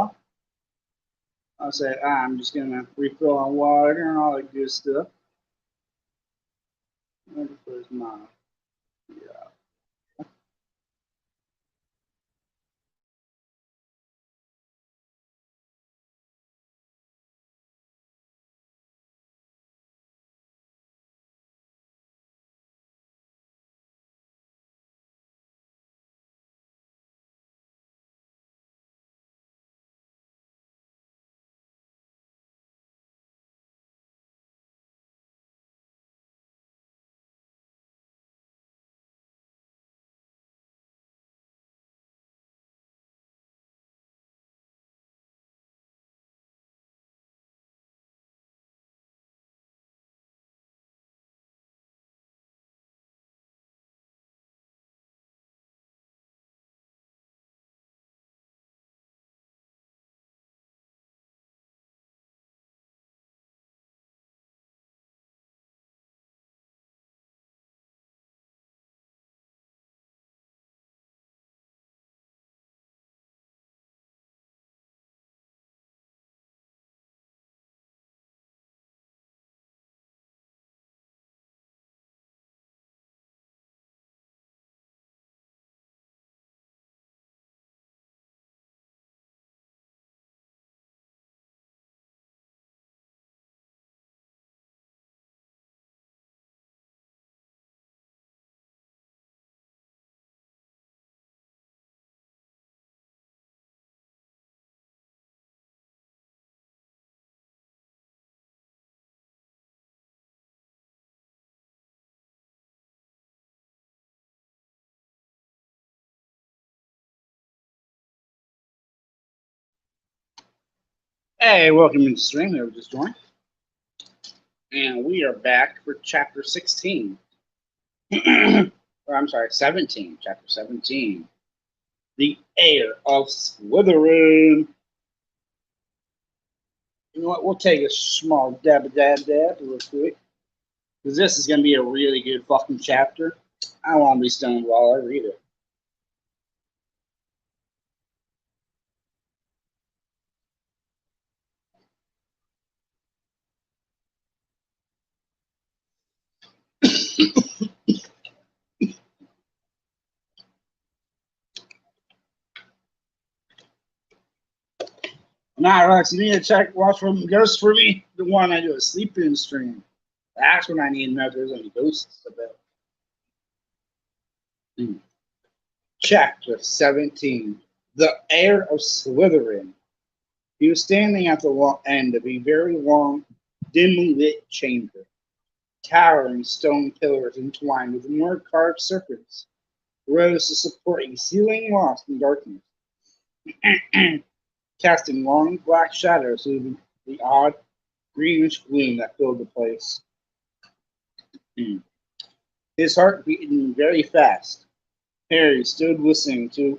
I said, I'm just going to refill on water and all that good stuff. Where's my, yeah. Hey, welcome to the stream. We just joined, and we are back for chapter 16. or I'm sorry, 17. Chapter 17. The Heir of Slytherin. You know what? We'll take a small dab real quick, because this is going to be a really good fucking chapter. I want to be stoned while I read it. Nah, Rex, you need to watch for ghosts for me. The one I do a sleep-in stream. That's when I need to know if there's any ghosts about. Chapter 17. The Heir of Slytherin. He was standing at the end of a very long, dimly lit chamber. Towering stone pillars entwined with more carved serpents rose to support a ceiling lost in darkness, casting long black shadows through the odd greenish gloom that filled the place. His heart beating very fast, Harry stood listening to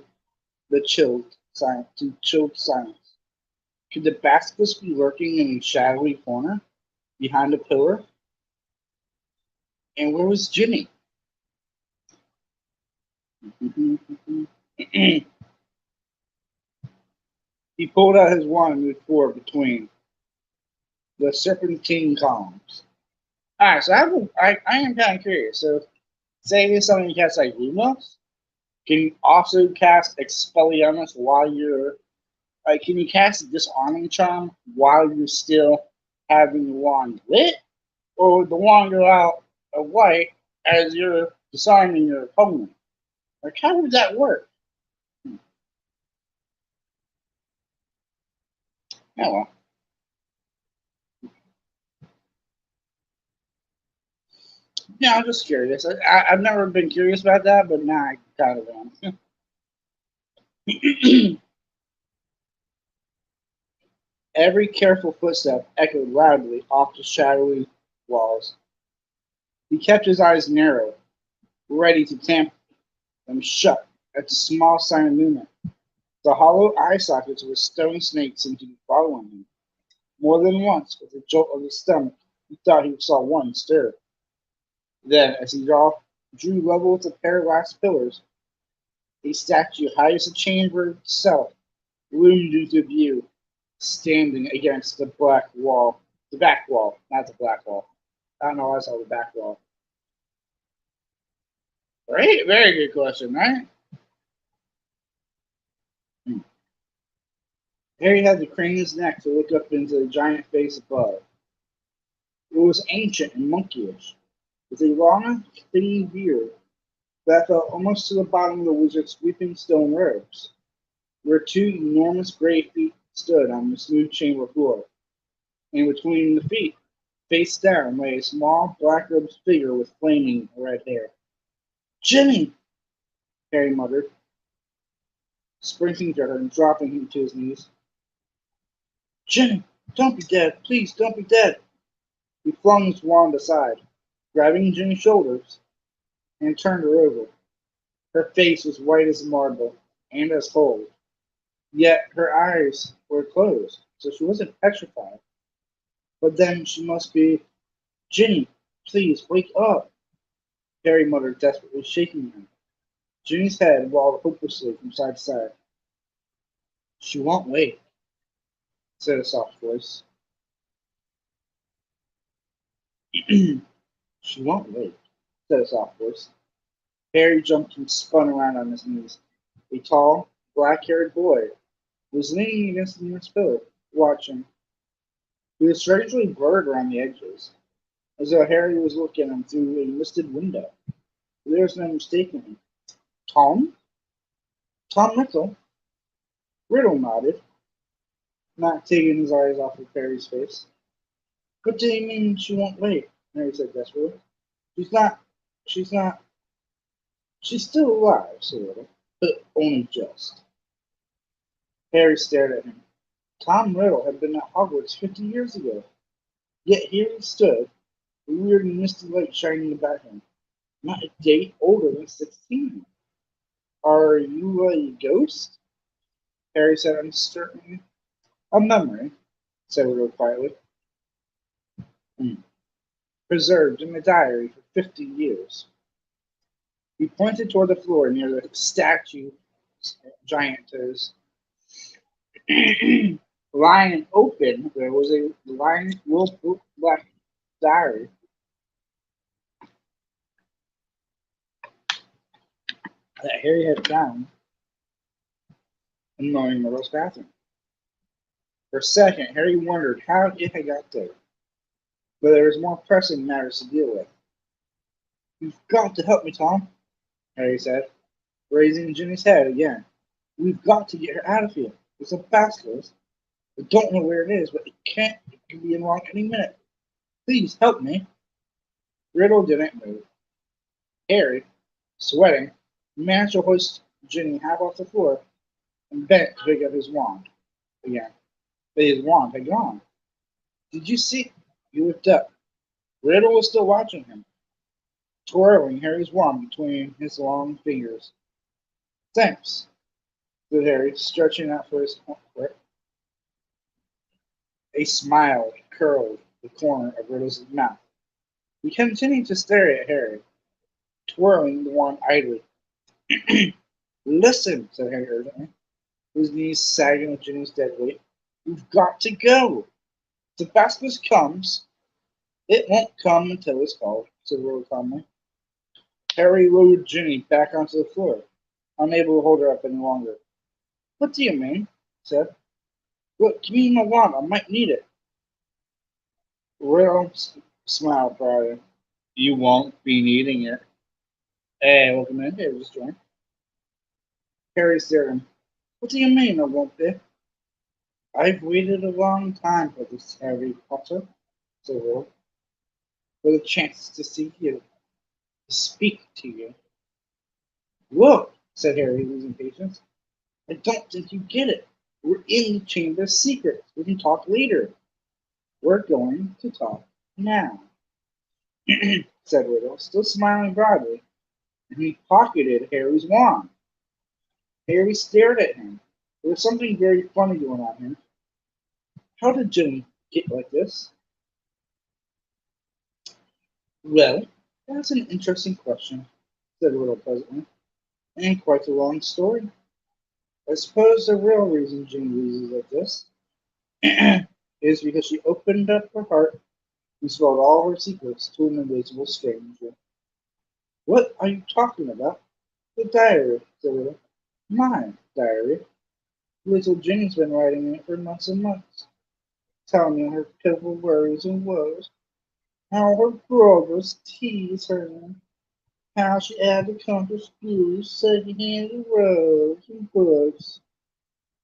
the chilled silence. Could the basilisk be lurking in a shadowy corner behind a pillar? And where was Ginny? He pulled out his wand and moved forward between the serpentine columns. Alright, so I am kind of curious. So, say there's something you cast like Lumos, can you also cast Expelliarmus while you're can you cast Disarming Charm while you're still having the wand lit? Or would the wand go out of light as you're disarming your opponent? Like, how would that work? Oh well. Yeah, I'm just curious. I've never been curious about that, but now I kind of am. Every careful footstep echoed loudly off the shadowy walls. He kept his eyes narrow, ready to tamp them shut at the small sign of movement. The hollow eye sockets of a stone snake seemed to be following him. More than once, with a jolt of his stomach, he thought he saw one stir. Then, as he drew level with the pair of last pillars, a statue high as the chamber itself loomed into view, standing against the black wall. The back wall, not the black wall. I don't know why I saw the back wall. Right? Very good question, right? Harry had to crane his neck to look up into the giant face above. It was ancient and monkeyish, with a long, thin beard that fell almost to the bottom of the wizard's sweeping stone robes, where two enormous gray feet stood on the smooth chamber floor, and between the feet, face down, lay a small, black-robed figure with flaming red hair. "Ginny!" Harry muttered, sprinting to her and dropping him to his knees. "Ginny, don't be dead! Please, don't be dead!" He flung his wand aside, grabbing Ginny's shoulders, and turned her over. Her face was white as marble, and as cold. Yet her eyes were closed, so she wasn't petrified. But then she must be. "Ginny, please, wake up!" Harry muttered desperately, shaking her. Ginny's head wobbled hopelessly from side to side. "She won't wake," said a soft voice. "She won't wake," said a soft voice. Harry jumped and spun around on his knees. A tall, black-haired boy was leaning against the nearest pillar, watching. He was strangely blurred around the edges, as though Harry was looking at him through a misted window. There was no mistaking him. "Tom? Tom Riddle?" Riddle nodded, not taking his eyes off of Harry's face. "What do you mean she won't wait?" Harry said desperately. She's not. She's not. She's still alive," said Riddle, "but only just." Harry stared at him. Tom Riddle had been at Hogwarts 50 years ago, yet here he stood, a weird and misty light shining about him, not a day older than 16. Are you a ghost? Harry said uncertainly. A memory, said Riddle quietly. "Hmm. Preserved in the diary for 50 years. He pointed toward the floor near the statue giantess. Lying open, there was a lined wolf black diary that Harry had found in Moaning Myrtle's bathroom. For a second, Harry wondered how it had got there, but there was more pressing matters to deal with. You've got to help me, Tom, Harry said, raising Ginny's head again. We've got to get her out of here. It's a basilisk. I don't know where it is, but it can be unlocked any minute. Please help me. Riddle didn't move. Harry, sweating, managed to hoist Ginny half off the floor and bent to pick up his wand again. But his wand had gone. Did you see? He looked up. Riddle was still watching him, twirling Harry's wand between his long fingers. Thanks, said Harry, stretching out for his comfort. A smile curled the corner of Riddle's mouth. He continued to stare at Harry, twirling the wand idly. Listen, said Harry urgently, his knees sagging with Ginny's dead weight. We've got to go. If the basilisk comes, it won't come until it's called, said Riddle calmly. Harry lowered Ginny back onto the floor, unable to hold her up any longer. What do you mean? He said. Look, give me my wand. I might need it. Riddle smiled proudly. You won't be needing it. Hey, welcome in. Hey, just joined. Harry stared at him. What do you mean I won't be? I've waited a long time for this, Harry Potter, said Riddle, for the chance to see you, to speak to you. Look, said Harry, losing patience. I don't think you get it. We're in the Chamber of Secrets. We can talk later. We're going to talk now, said Riddle, still smiling broadly, and he pocketed Harry's wand. Harry stared at him. There was something very funny going on here. How did Ginny get like this? Well, that's an interesting question, said Riddle pleasantly, and quite a long story. I suppose the real reason Ginny loses like this is because she opened up her heart and spilled all her secrets to an invisible stranger. What are you talking about? The diary, said Riddle. My diary. Little Ginny's been writing in it for months and months, telling me her pitiful worries and woes, how her brothers tease her, how she had to come to school second-hand robes and books,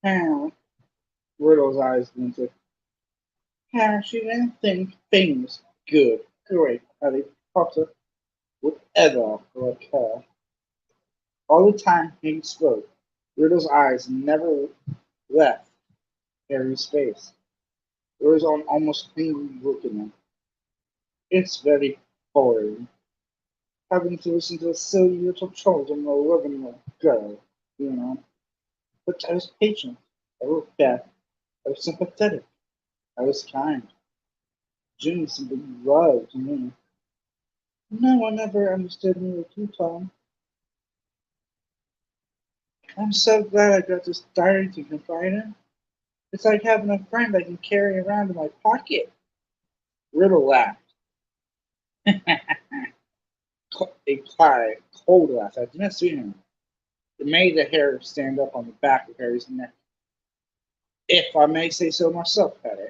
how, Riddle's eyes glinted, how she didn't think things good, great Harry Potter would ever like her. All the time he spoke, Riddle's eyes never left Harry's face. There was an almost angry look in them. It's very boring, having to listen to a silly little child and a 11-year-old girl, you know. But I was patient. I was fair. I was sympathetic. I was kind. Jimmy simply loved me. No one ever understood me like you, Tom. I'm so glad I got this diary to confide in. It's like having a friend I can carry around in my pocket. Riddle laughed. A quiet, cold laugh. I didn't see him. It made the hair stand up on the back of Harry's neck. If I may say so myself, Harry,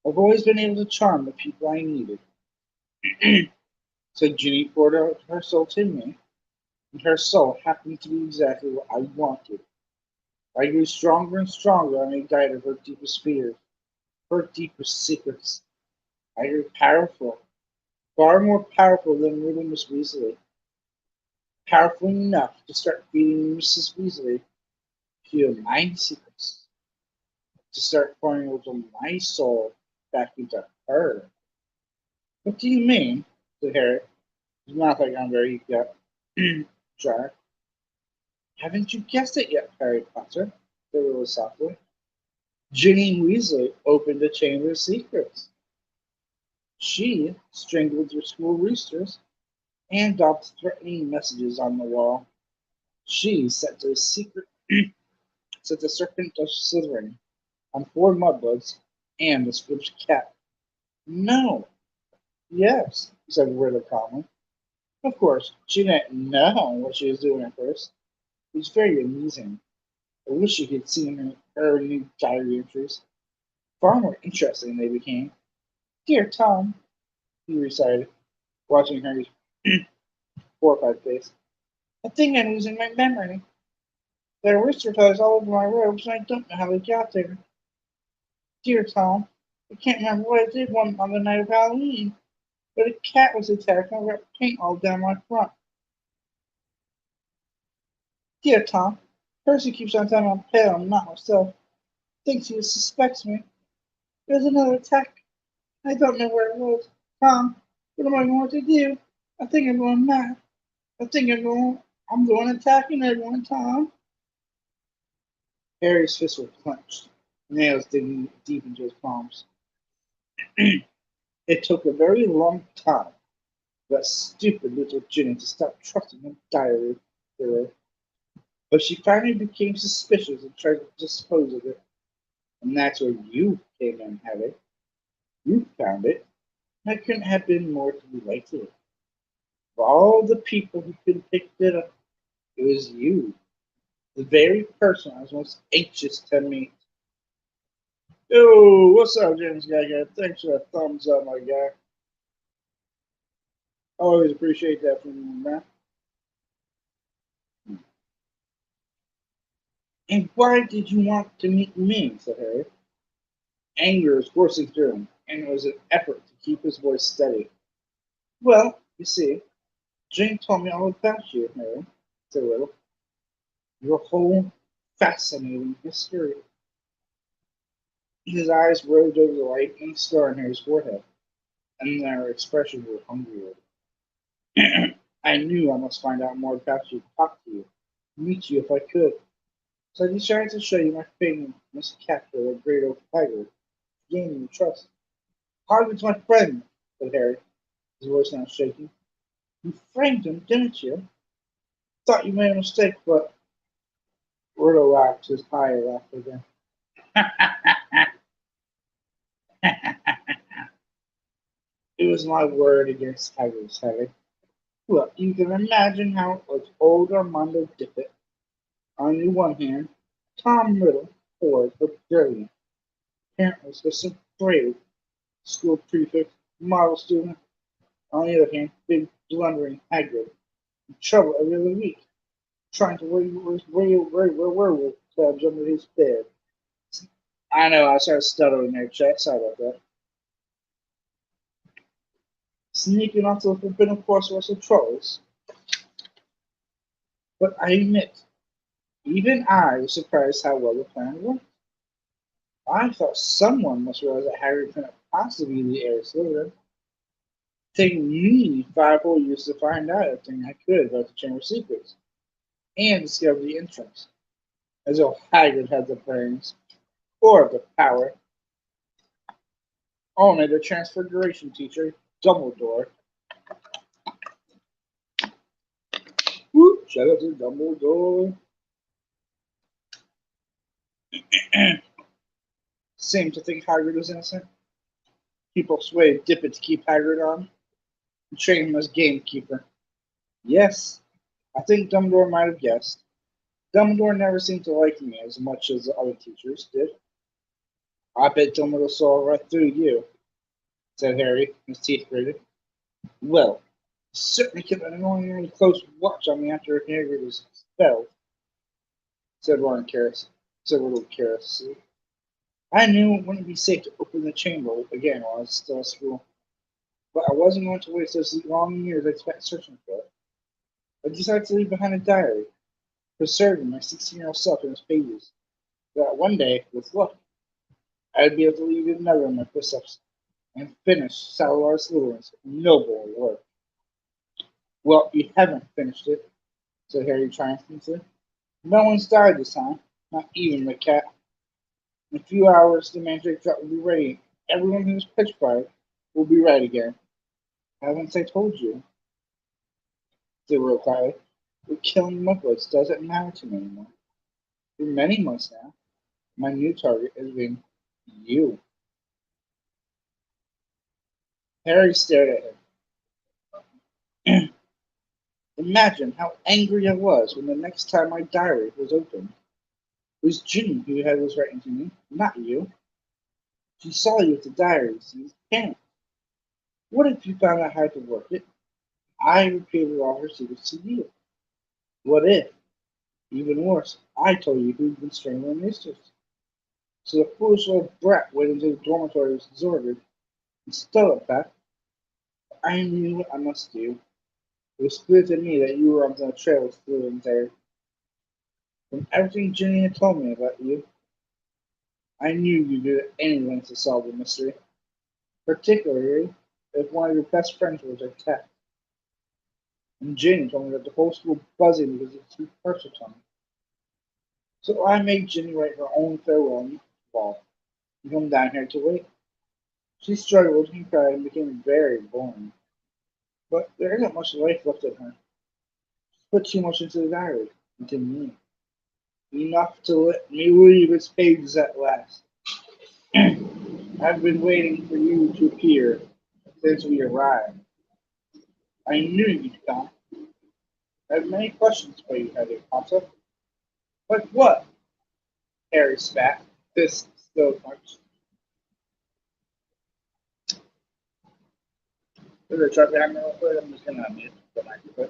I've always been able to charm the people I needed. So Ginny poured out her soul to me, and her soul happened to be exactly what I wanted. I grew stronger and stronger on a diet of her deepest fears, her deepest secrets. I grew powerful, far more powerful than little Miss Weasley. Powerful enough to start feeding Mrs. Weasley a few of my secrets. to start pouring a little my soul back into her. What do you mean? Said Harry, his mouth had gone very dry. Haven't you guessed it yet, Harry Potter? Said Rilla softly. Ginny Weasley opened the Chamber of Secrets. She strangled your school roosters and dropped threatening messages on the wall. She set the secret set the serpent of Slytherin on 4 mudbloods and the squished cat. No. Yes, said Riddle calmly. Of course, she didn't know what she was doing at first. It was very amusing. I wish you could see her new diary entries. Far more interesting they became. Dear Tom, he recited, watching Harry's horrified face. I think I'm losing my memory. There are rooster toys all over my robes, and I don't know how they got there. Dear Tom, I can't remember what I did one on the night of Halloween, but a cat was attacked and I got paint all down my front. Dear Tom, Percy keeps on telling me I'm pale and not myself. Thinks he suspects me. There's another attack. I don't know where it was. Tom, what am I going to do? I think I'm going mad. I think I'm going attacking everyone, Tom. Harry's fists were clenched, nails digging deep into his palms. It took a very long time for that stupid little Ginny to stop trusting her diary hero, but she finally became suspicious and tried to dispose of it. And that's where you came in, Harry. You found it. That couldn't have been more to be likely. Of all the people who could have picked it up, it was you, the very person I was most anxious to meet. Yo, what's up, James Gaga? Thanks for that thumbs up, my guy. I always appreciate that from you, man. And why did you want to meet me? Said Harry. Anger was coursing through him, and it was an effort to keep his voice steady. Well, you see, Jane told me all about you, Harry, said Riddle. Your whole fascinating history. His eyes roved over the lightning scar on Harry's forehead, and their expressions were hungrier. I knew I must find out more about you, talk to you, meet you if I could. So I decided to show you my famous capture of Great Oak Tiger, gaining your trust. Hagrid's my friend, said Harry, his voice now shaking. You framed him, didn't you? Thought you made a mistake, but Riddle laughed his high laugh again. It was my word against Hagrid's, Harry. Well, you can imagine how it was old Armando Dippet. On the one hand, Tom Riddle, poor but brilliant, apparently just a brave school prefect, model student. On the other hand, big blundering Hagrid, in trouble every other week, trying to wear werewolf clubs under his bed. I know, I started stuttering there, chat. Sorry about that. Sneaking onto the forbidden forest was of trolls. But I admit, even I was surprised how well the plan worked. I thought someone must realize that Harry couldn't possibly be the heir to Slytherin. Taking me 5 whole years to find out everything I could about the Chamber of Secrets and discover the entrance. As though Hagrid had the brains or the power. Only the Transfiguration teacher, Dumbledore. Whoop, shout out to Dumbledore. Seemed to think Hagrid was innocent. People swayed Dippet to keep Hagrid on and train him as gamekeeper. Yes, I think Dumbledore might have guessed. Dumbledore never seemed to like me as much as the other teachers did. I bet Dumbledore saw right through you, said Harry, his teeth grated. Well, he certainly kept an annoyingly close watch on me after Hagrid was expelled, said Riddle carelessly. I knew it wouldn't be safe to open the chamber again while I was still at school, but I wasn't going to waste those long years I spent searching for it. I decided to leave behind a diary, preserving my 16-year-old self in its pages, so that one day, with luck, I'd be able to leave another in my footsteps and finish Salazar Slytherin's noble work. Well, you haven't finished it, said Harry triumphantly. No one's died this time, not even the cat. In a few hours, the magic drop will be ready. Everyone who's pitch bright will be right again. Haven't I told you? Said Will quietly. But killing Muppets doesn't matter to me anymore. For many months now, my new target has been you. Harry stared at him. Imagine how angry I was when the next time my diary was opened. It was Ginny who had was writing to me, not you. She saw you with the diaries and panicked. What if you found out how to work it? I repeated all her secrets to you. What if, even worse, I told you who'd been strangling mistress? So the foolish little brat went into the dormitory was disordered and stole it back. I knew what I must do. It was clear to me that you were on the trail with Fluent there. From everything Ginny had told me about you, I knew you'd do anything to solve the mystery, particularly if one of your best friends was attacked. And Ginny told me that the whole school buzzing because it's too personal to me. So I made Ginny write her own farewell on the wall and come down here to wait. She struggled and cried and became very boring. But there isn't much life left in her. She put too much into the diary, into me. Enough to let me leave its pages at last. I've been waiting for you to appear since we arrived. I knew you'd come. I have many questions for you, Harry Potter. Like what? Harry spat, fist still clenched. There's a truck behind me real quick. I'm just gonna mute the microphone.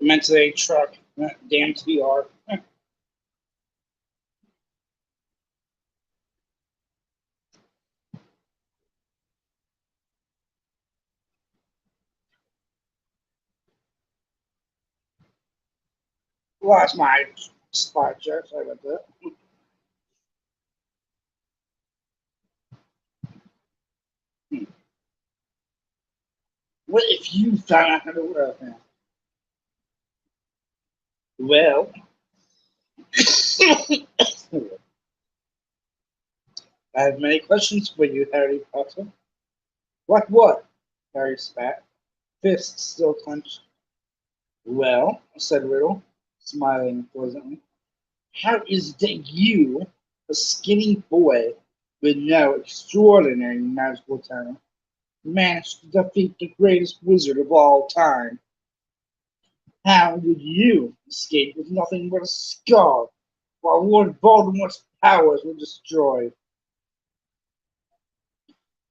I meant to say truck. Damn TR. Lost my spot check. Sorry about that. What if you found out how to work now? Well, I have many questions for you, Harry Potter. Like what? Harry spat, fist still clenched. Well, said Riddle, smiling pleasantly, how is it that you, a skinny boy with no extraordinary magical talent, managed to defeat the greatest wizard of all time? How did you escape with nothing but a scar while Lord Voldemort's powers were destroyed?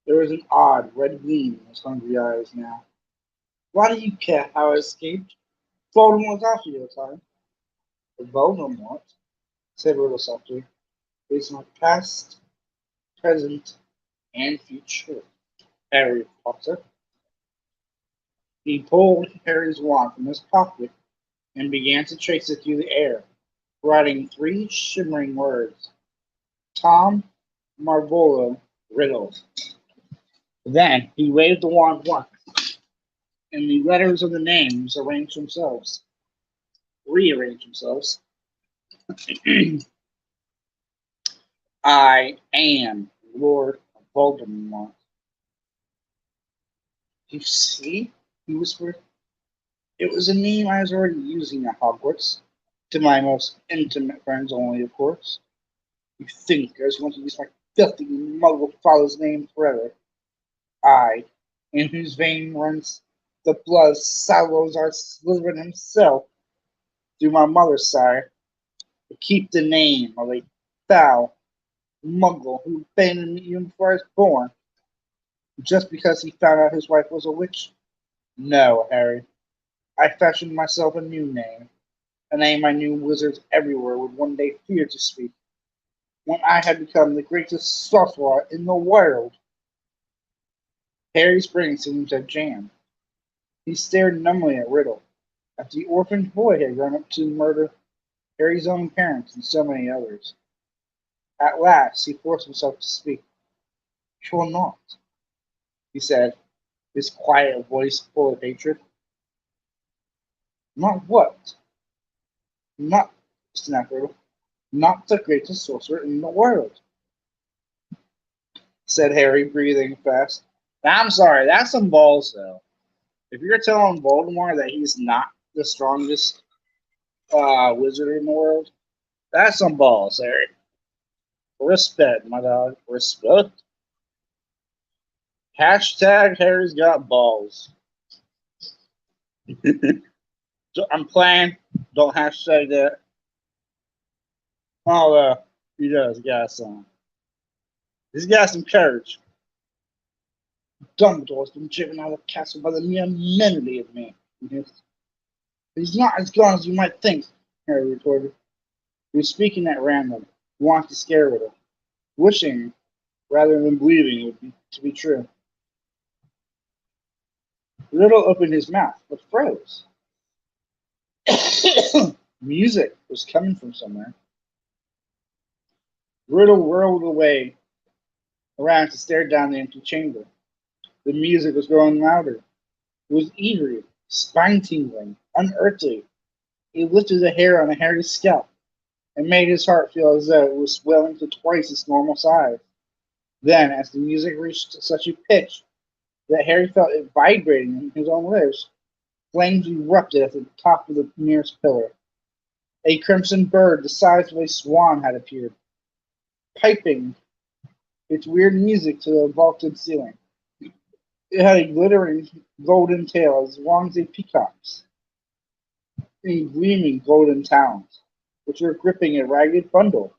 There was an odd red gleam in his hungry eyes now. Why do you care how I escaped? Voldemort's after you, time. Voldemort, said Riddle softly, is my past, present, and future. Harry Potter. He pulled Harry's wand from his pocket and began to trace it through the air, writing three shimmering words: Tom Marvolo Riddle. Then he waved the wand once, and the letters of the names rearranged themselves. I am Lord Voldemort. You see, he whispered. It was a name I was already using at Hogwarts. To my most intimate friends only, of course. You think I just want to use my filthy muggle father's name forever. I, in whose vein runs the blood of Salazar Slytherin himself through my mother's side, to keep the name of a foul muggle who abandoned me even before I was born, just because he found out his wife was a witch? No, Harry. I fashioned myself a new name, a name I knew wizards everywhere would one day fear to speak, when I had become the greatest sorcerer in the world. Harry's brain seemed to jam. He stared numbly at Riddle, at the orphaned boy he had grown up to murder Harry's own parents and so many others. At last he forced himself to speak. "You will not," he said, his quiet voice full of hatred. "Not what?" "Not," snapped Riddle. "Not the greatest sorcerer in the world," said Harry, breathing fast. "I'm sorry, that's some balls, though. If you're telling Voldemort that he's not the strongest wizard in the world, that's some balls, Harry. Respect, my dog. Respect. Hashtag Harry's got balls." So I'm playing. Don't hashtag that. Although he does got some. He's got some courage. Dumbledore's been driven out of the castle by the mere memory of me. "He's not as gone as you might think," Harry retorted. He was speaking at random, wanting to scare Riddle, wishing rather than believing it to be true. Riddle opened his mouth, but froze. Music was coming from somewhere. Riddle whirled away around to stare down the empty chamber. The music was growing louder. It was eerie, spine-tingling, unearthly. It lifted the hair on Harry's scalp and made his heart feel as though it was swelling to twice its normal size. Then, as the music reached such a pitch that Harry felt it vibrating in his own lips, flames erupted at the top of the nearest pillar. A crimson bird the size of a swan had appeared, piping its weird music to the vaulted ceiling. It had a glittering golden tail as long as a peacock's, and gleaming golden talons, which were gripping a ragged bundle.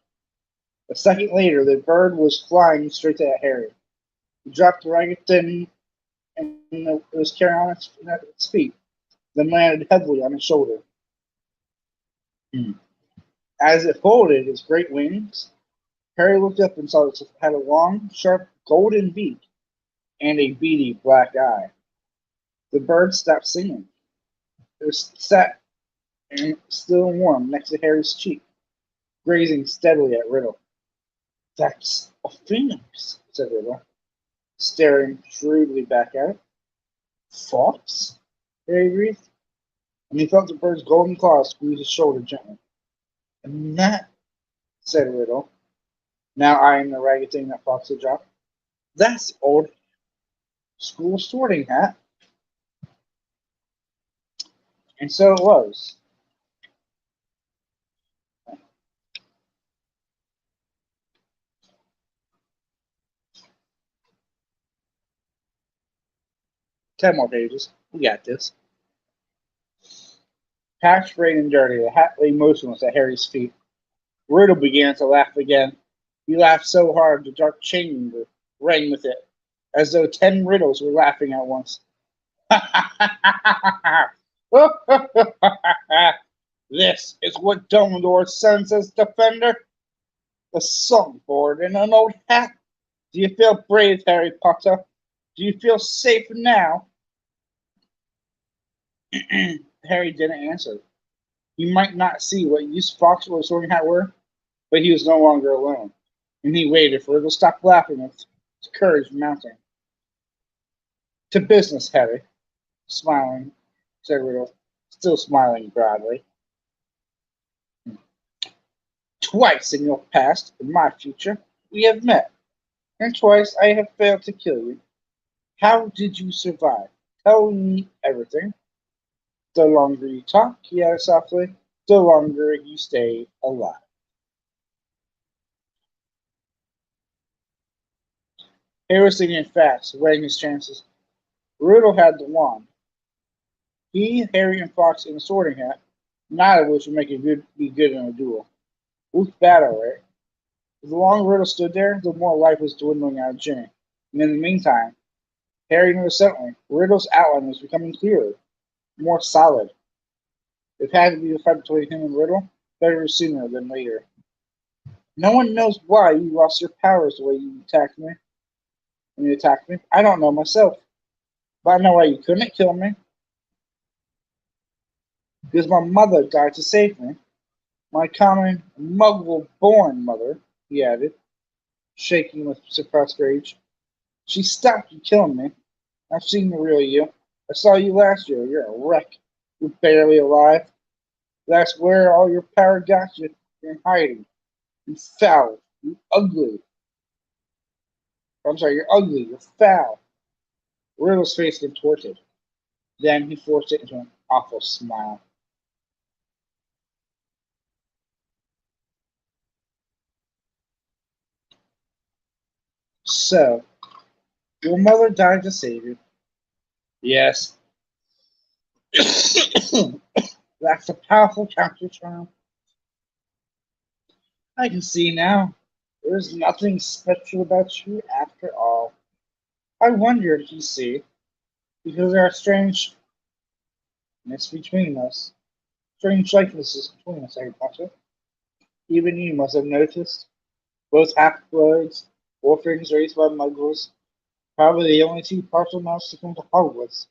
A second later, the bird was flying straight at Harry. He dropped the ragged thing and it was carrying on its feet, then landed heavily on his shoulder. As it folded its great wings, Harry looked up and saw that it had a long, sharp golden beak and a beady black eye. The bird stopped singing. It was sat and still warm next to Harry's cheek, grazing steadily at Riddle. "That's a phoenix," said Riddle, staring shrewdly back at it. "Fox?" Harry breathed, and he felt the bird's golden claws squeeze his shoulder gently. "And that," said Riddle, now eyeing the ragged thing that Fox had dropped, "that's the old school sorting hat." And so it was. 10 more pages. We got this. Patched, frayed, and dirty, the hat lay motionless at Harry's feet. Riddle began to laugh again. He laughed so hard the dark chamber rang with it, as though 10 riddles were laughing at once. "This is what Dumbledore sends as defender? A songboard and an old hat? Do you feel brave, Harry Potter? Do you feel safe now?" Harry didn't answer. He might not see what use Fox or Sorting Hat were, but he was no longer alone, and he waited for it to stop laughing with his courage mounting. "To business, Harry," smiling, said Riddle, still smiling broadly. "Twice in your past, in my future, we have met, and twice I have failed to kill you. How did you survive? Tell me everything." "The longer you talk," he added softly, the longer you stay alive. Harry was thinking fast, weighing his chances. Riddle had the wand. He, Harry, and Fox in the sorting hat, neither of which would make it be good in a duel. Who's bad, all right? The longer Riddle stood there, the more life was dwindling out of Jimmy. And in the meantime, Harry noticed suddenly Riddle's outline was becoming clearer, more solid. It had to be the fight between him and Riddle, better sooner than later. No one knows why you lost your powers the way you attacked me. When you attacked me, I don't know myself, but I know why you couldn't kill me. Because my mother died to save me. My common muggle-born mother, he added, shaking with suppressed rage. She stopped you killing me. I've seen the real you. I saw you last year. You're a wreck. You're barely alive. That's where all your power got you. You're in hiding. You foul. You ugly. I'm sorry, you're ugly. You're foul. Riddle's face contorted. Then he forced it into an awful smile. So, your mother died to save you. Yes. That's a powerful counter charm. I can see now. There's nothing special about you after all. I wondered, you see, because there are strangeness between us. Strange likenesses between us, Harry Potter. Even you must have noticed. Both half-bloods, orphans raised by muggles, probably the only two partial mouths to come to Hogwarts.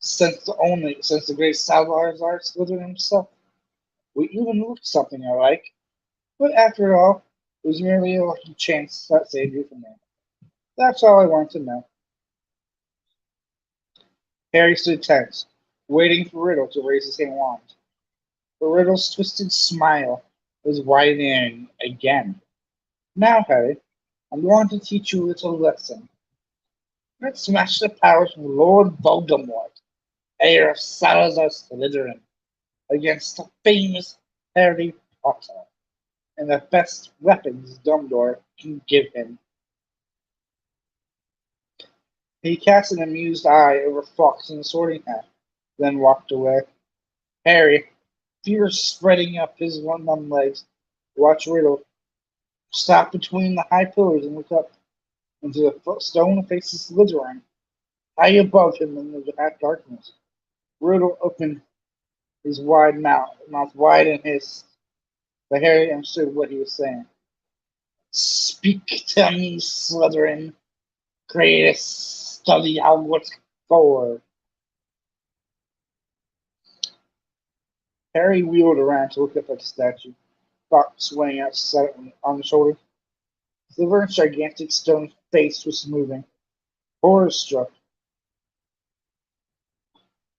Since the great Salazar Slytherin himself. We even looked something alike. But after all, it was merely a lucky chance that saved you from me. That's all I want to know. Harry stood tense, waiting for Riddle to raise his hand wand. But Riddle's twisted smile was widening again. Now, Harry, I'm going to teach you a little lesson. Let's smash the powers of Lord Voldemort, heir of Salazar Slytherin, against the famous Harry Potter, and the best weapons Dumbledore can give him. He cast an amused eye over Fox in the sorting hat, then walked away. Harry, fear spreading up his one-numb legs, watched Riddle stop between the high pillars and look up into the stone faces Slytherin, high above him in the half darkness. Riddle opened his mouth wide and hissed, but Harry understood what he was saying. Speak to me, Slytherin. Greatest study Hogwarts for. Harry wheeled around to look up at the statue, Fox swaying out slightly on the shoulder. Slytherin's gigantic stone face was moving. Horror struck,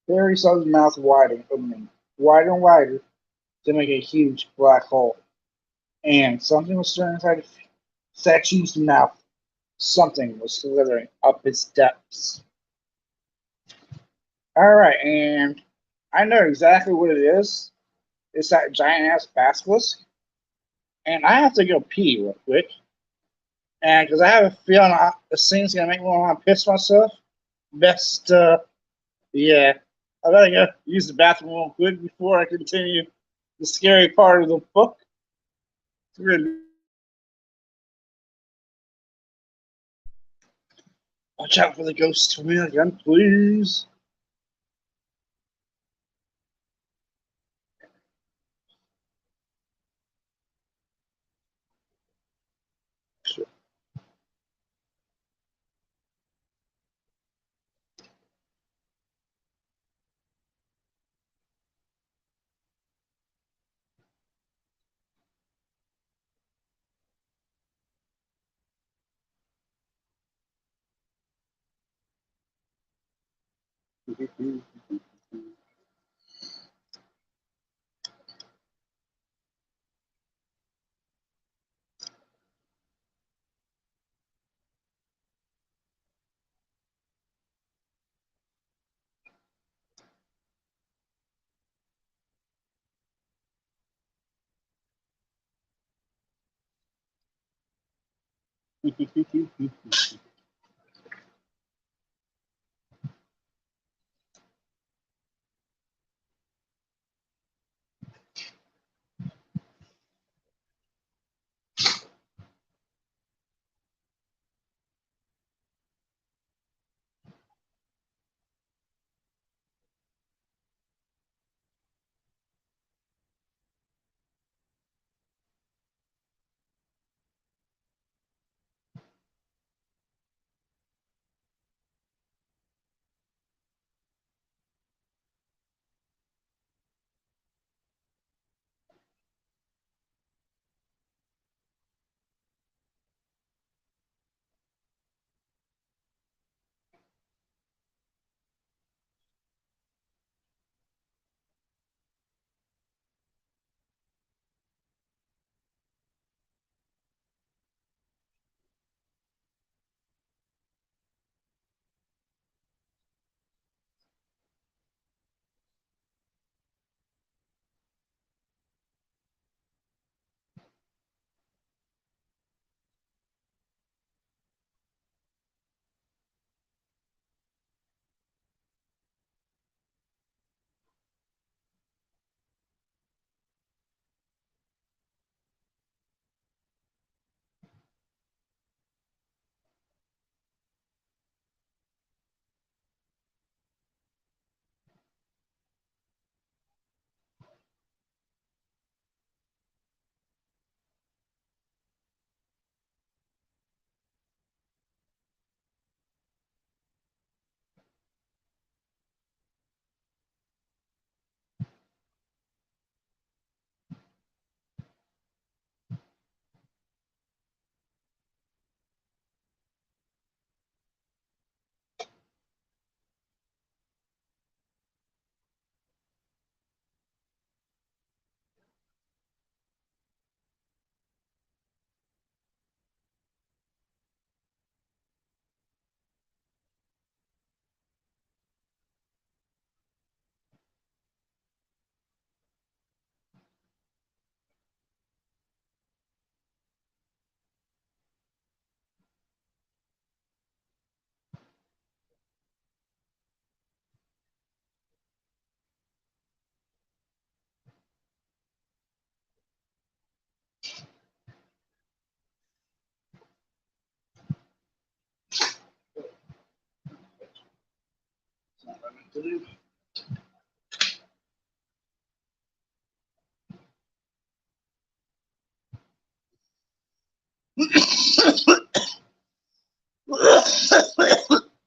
Harry saw his mouth opening, wider and wider, to make a huge black hole. And something was stirring inside the statue's mouth. Something was slithering up its depths. Alright, and I know exactly what it is. It's that giant ass basilisk. And I have to go pee real quick. And because I have a feeling this thing's going to make me want to piss myself. Best, yeah. I better go use the bathroom real quick before I continue the scary part of the book. Watch out for the ghost to me again, please.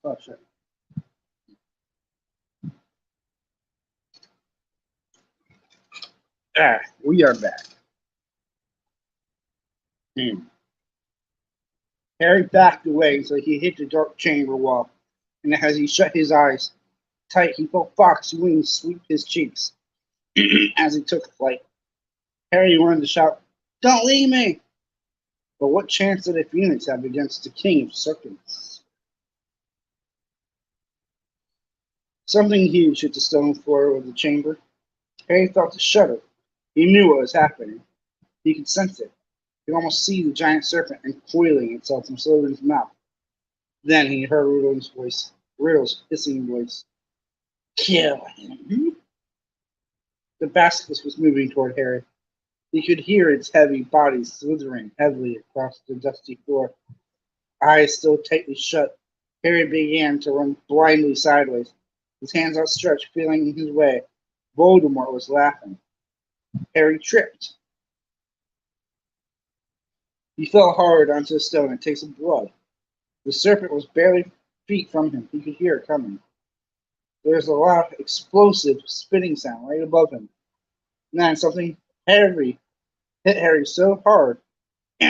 Oh shit. Ah, we are back. Hmm. Harry backed away so he hit the dark chamber wall, and as he shut his eyes tight, he felt Fox's wings sweep his cheeks as he took flight. Harry wanted to shout, "Don't leave me!" But what chance did a phoenix have against the king of serpents? Something huge hit the stone floor of the chamber. Harry felt a shudder. He knew what was happening. He could sense it. He could almost see the giant serpent uncoiling itself from Slytherin's mouth. Then he heard Riddle's hissing voice. "Kill him." The basilisk was moving toward Harry. He could hear its heavy body slithering heavily across the dusty floor. Eyes still tightly shut, Harry began to run blindly sideways, his hands outstretched, feeling his way. Voldemort was laughing. Harry tripped. He fell hard onto the stone and tasted blood. The serpent was barely feet from him. He could hear it coming. There was a loud, explosive spitting sound right above him. And then something heavy hit Harry so hard he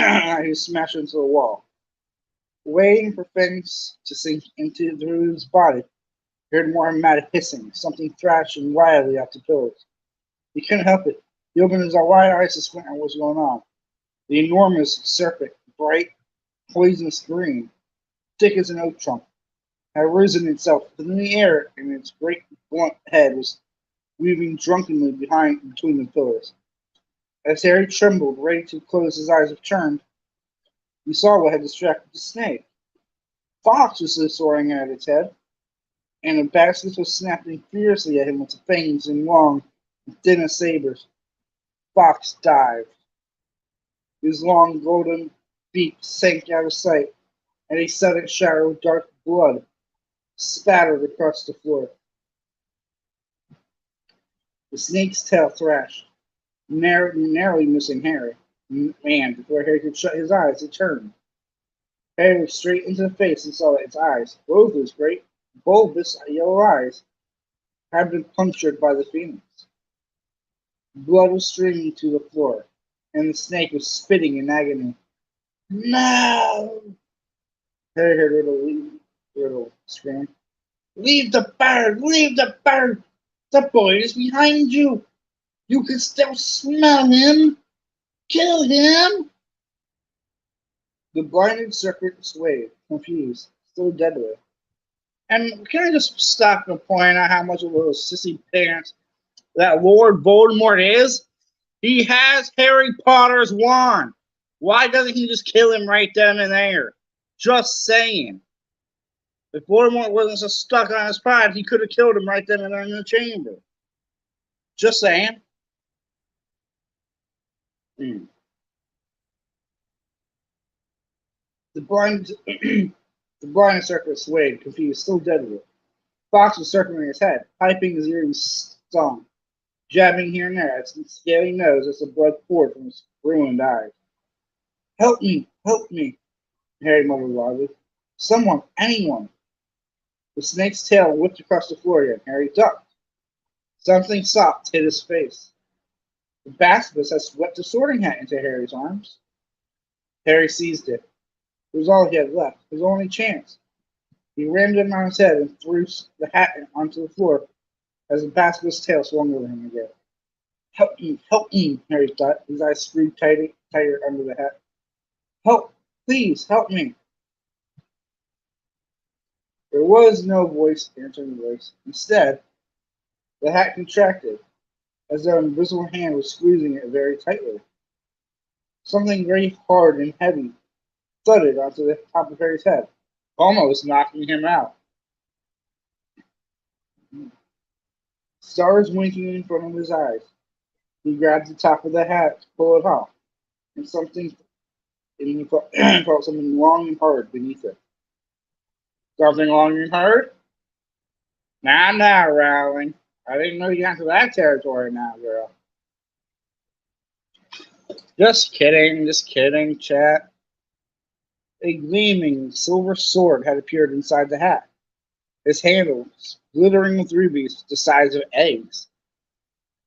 was smashed into the wall. Waiting for things to sink into his body, he heard more mad hissing, something thrashing wildly off the pillows. He couldn't help it. He opened his wide eyes to squint at what was going on. The enormous serpent, bright, poisonous green, thick as an oak trunk, had risen itself in the air, and its great blunt head was weaving drunkenly between the pillars. As Harry trembled, ready to close his eyes, turned, He saw what had distracted the snake. Fox was still soaring at its head, and the basilisk was snapping fiercely at him with its fangs and long, thin as sabers. Fox dived. His long golden beak sank out of sight, and a sudden shower of dark blood spattered across the floor. The snake's tail thrashed, narrowly missing Harry. And before Harry could shut his eyes, it turned. Harry looked straight into the face and saw that its eyes, both its great, bulbous yellow eyes, had been punctured by the phoenix. Blood was streaming to the floor, and the snake was spitting in agony. No! Harry heard Riddle scream. Leave the bird! Leave the bird! The boy is behind you! You can still smell him! Kill him! The blinded serpent swayed, confused, still deadly. And can I just stop and point out how much of a little sissy pants that Lord Voldemort is? He has Harry Potter's wand. Why doesn't he just kill him right then and there? Just saying. If Voldemort wasn't so stuck on his pride, he could have killed him right then and there in the chamber. Just saying. The blind serpent swayed, confused, still deadly. Fox was circling his head, piping his ears stung, jabbing here and there at his scaly nose as the blood poured from his ruined eyes. Help me! Help me! Harry muttered loudly. Someone! Anyone! The snake's tail whipped across the floor again. Harry ducked. Something soft hit his face. The basilisk had swept a sorting hat into Harry's arms. Harry seized it. It was all he had left, his only chance. He rammed it on his head and threw the hat onto the floor as the basilisk's tail swung over him again. Help me, Harry thought, his eyes screwed tighter under the hat. Help, please, help me. There was no voice answering the voice. Instead, the hat contracted, as though an invisible hand was squeezing it very tightly. Something very hard and heavy thudded onto the top of Harry's head, almost knocking him out. Stars winking in front of his eyes. He grabbed the top of the hat to pull it off, and he felt something long and hard beneath it. Something long and hard? Now, Rowling. I didn't know you got to that territory now, girl. Just kidding, chat. A gleaming silver sword had appeared inside the hat, its handles glittering with rubies the size of eggs.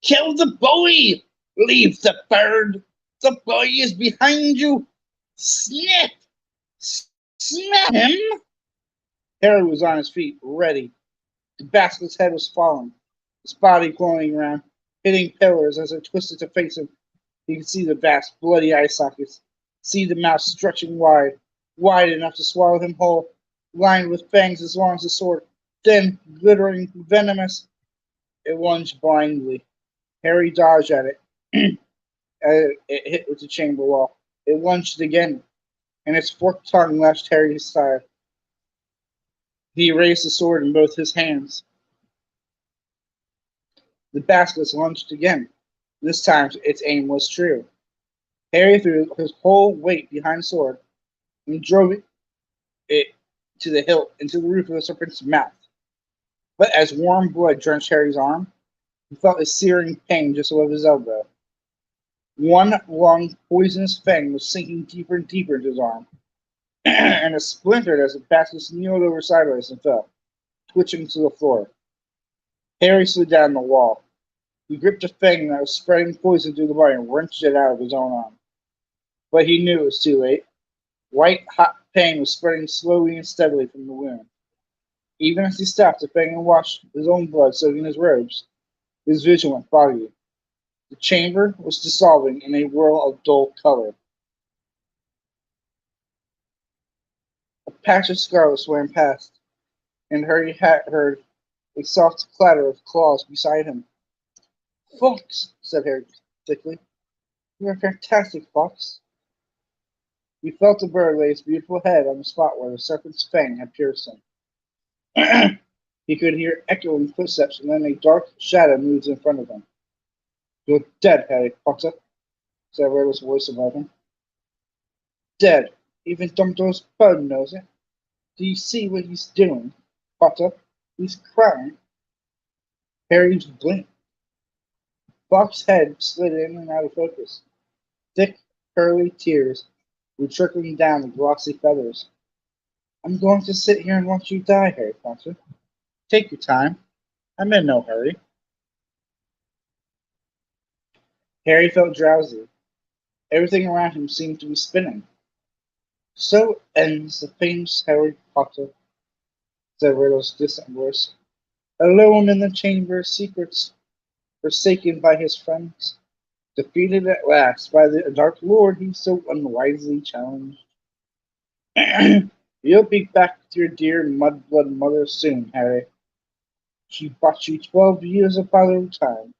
Kill the boy! Leave the bird! The boy is behind you! Snip! Snap him! Harry was on his feet, ready. The basilisk's head was falling, his body flowing around, hitting pillars as it twisted to face him. He could see the vast, bloody eye sockets, see the mouth stretching wide enough to swallow him whole, lined with fangs as long as the sword, thin, glittering, venomous. It lunged blindly. Harry dodged at it. As it hit with the chamber wall. It lunged again, and its forked tongue lashed Harry's side. He raised the sword in both his hands. The basilisk lunged again. This time, its aim was true. Harry threw his whole weight behind the sword and drove it to the hilt into the roof of the serpent's mouth. But as warm blood drenched Harry's arm, he felt a searing pain just above his elbow. One long, poisonous fang was sinking deeper and deeper into his arm, and it splintered as the basilisk kneeled over sideways and fell, twitching to the floor. Harry slid down the wall. He gripped a fang that was spreading poison through the body and wrenched it out of his own arm. But he knew it was too late. White, hot pain was spreading slowly and steadily from the wound. Even as he stopped, the fang and washed his own blood soaking his robes, his vision went foggy. The chamber was dissolving in a whirl of dull color. A patch of scarlet swam past, and Harry heard a soft clatter of claws beside him. Fox, said Harry thickly. You're fantastic, Fox. He felt the bird lay its beautiful head on the spot where the serpent's fang had pierced him. He could hear echoing footsteps, and then a dark shadow moved in front of him. "You're dead, Harry Potter," said Riddle's voice above him. "Dead. Even Dumbledore's bird knows it. Do you see what he's doing, Potter? He's crying." Harry blinked. Fox's head slid in and out of focus. Thick, curly tears were trickling down the glossy feathers. "I'm going to sit here and watch you die, Harry Potter. Take your time. I'm in no hurry." Harry felt drowsy. Everything around him seemed to be spinning. "So ends the famous Harry Potter," said Riddle's distant voice. "Alone in the Chamber of Secrets, forsaken by his friends, defeated at last by the Dark Lord he so unwisely challenged. You'll be back with your dear mudblood mother soon, Harry. She bought you 12 years of fatherly time,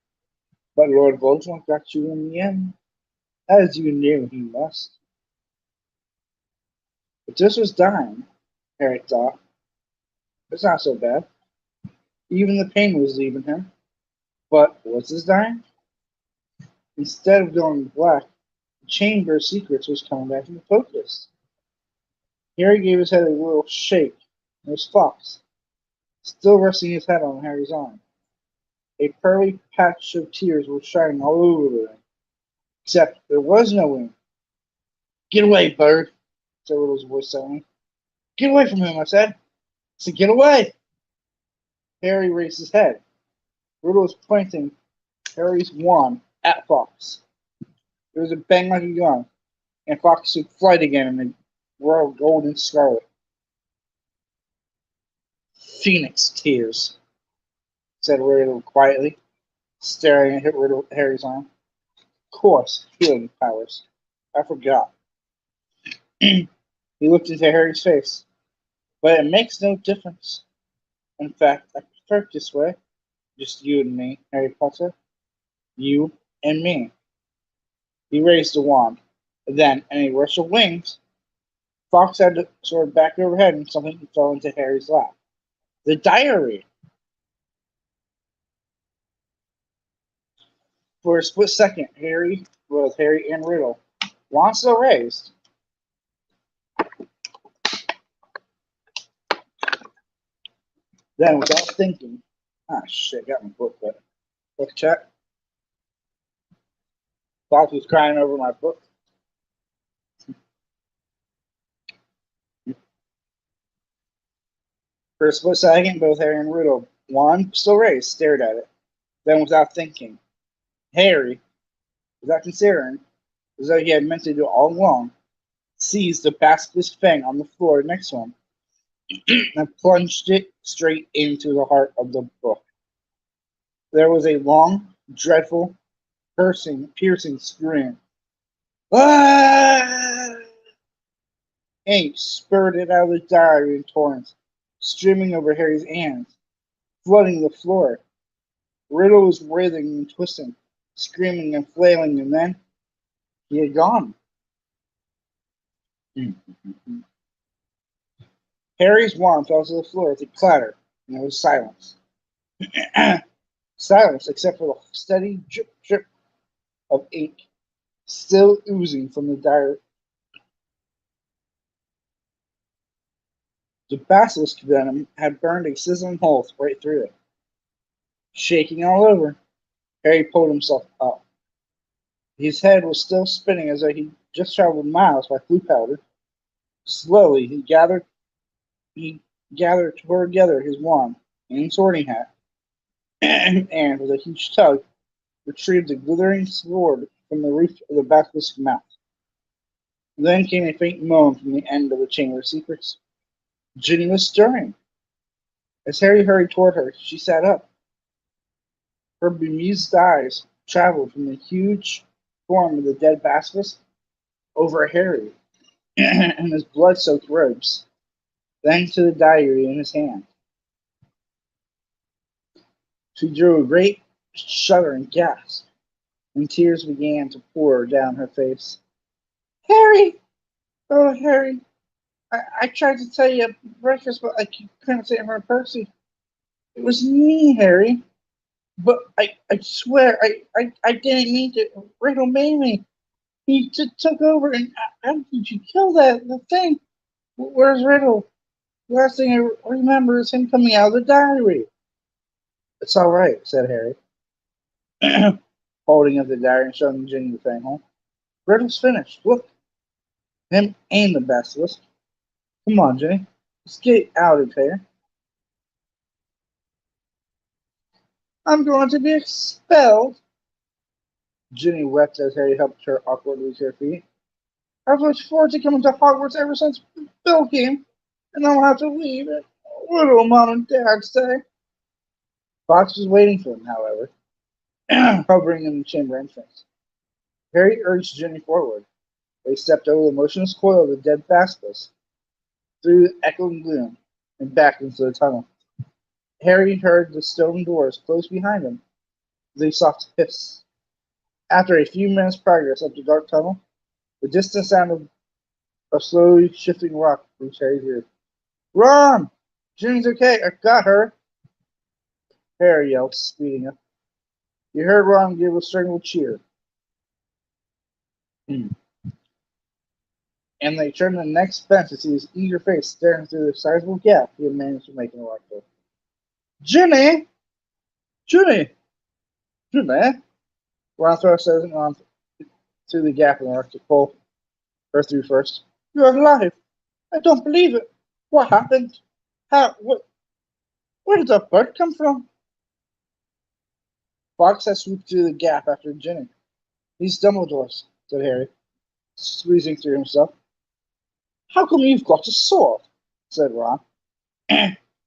but Lord Voldemort got you in the end, as you knew he must." But this was dying, Harry thought. It's not so bad. Even the pain was leaving him. But was this dying? Instead of going black, the Chamber of Secrets was coming back into focus. Harry gave his head a little shake. It was Fox, still resting his head on Harry's arm. A pearly patch of tears was shining all over him, except there was no wind. "Get away, bird," said Riddle's voice suddenly. "Get away from him," I said, "Get away." Harry raised his head. Riddle was pointing Harry's wand at Fox. There was a bang like a gun, and Fox took flight again in the world of gold and scarlet. "Phoenix tears," said Riddle quietly, staring at Harry's arm. "Of course, healing powers. I forgot." He looked into Harry's face. "But it makes no difference. In fact, I prefer it this way. Just you and me, Harry Potter. You and me." He raised the wand. Then, in a rush of wings, Fox had to soar back overhead and something fell into Harry's lap. The diary! For a split second, both Harry and Riddle, wands still raised. Then, without thinking, shit, got my book cut. Book check. Fox was crying over my book. For a split second, both Harry and Riddle, wand still raised, stared at it. Then, without thinking, Harry, without considering, as though he had meant to do all along, seized the basilisk fang on the floor next to him and plunged it straight into the heart of the book. There was a long, dreadful, piercing scream. "Ah!" Ink spurted out of the diary in torrents, streaming over Harry's hands, flooding the floor. Riddle was writhing and twisting, screaming and flailing, and then he had gone. Harry's wand fell to the floor with a clatter, and there was silence. Silence, except for the steady drip drip of ink still oozing from the diary. The basilisk venom had burned a sizzling hole right through it. Shaking all over, Harry pulled himself up. His head was still spinning as though he'd just traveled miles by flue powder. Slowly, he gathered together his wand and sorting hat, and with a huge tug, retrieved the glittering sword from the roof of the basilisk's mouth. Then came a faint moan from the end of the Chamber of Secrets. Ginny was stirring. As Harry hurried toward her, she sat up. Her bemused eyes traveled from the huge form of the dead basilisk over Harry and his blood-soaked robes, then to the diary in his hand. She drew a great shuddering gasp, and tears began to pour down her face. "Harry!" Oh, Harry, I tried to tell you at breakfast, but I couldn't say it in front of Percy. It was me, Harry. But I swear, I didn't mean to. Riddle made me. He just took over, and how did you kill the thing? Where's Riddle? The last thing I remember is him coming out of the diary. It's all right, said Harry, holding up the diary and showing Ginny the thing home. Riddle's finished. Look, him and the basilisk. Come on, Ginny. Let's get out of here. I'm going to be expelled. Ginny wept as Harry helped her awkwardly to her feet. I've looked forward to coming to Hogwarts ever since Bill came, and I'll have to leave it. What will Mom and Dad say? Fox was waiting for him, however, hovering in the chamber entrance. Harry urged Ginny forward. They stepped over the motionless coil of the dead basilisk, through the echoing gloom, and back into the tunnel. Harry heard the stone doors close behind him with a soft hiss. After a few minutes' progress up the dark tunnel, the distant sound of a slowly shifting rock reached Harry's ears. Ron! Ginny's okay. I got her. Harry yelled, speeding up. He heard Ron give a strangled cheer, and they turned to the next bench to see his eager face staring through the sizable gap he had managed to make in the rock door. Ginny! Ginny! Ginny! Ron thrust his arm through the gap in the rock to pull her through first. You're alive! I don't believe it! What happened? How? Where did the bird come from? Fox had swooped through the gap after Ginny. These Dumbledores, said Harry, squeezing through himself. How come you've got a sword? Said Ron,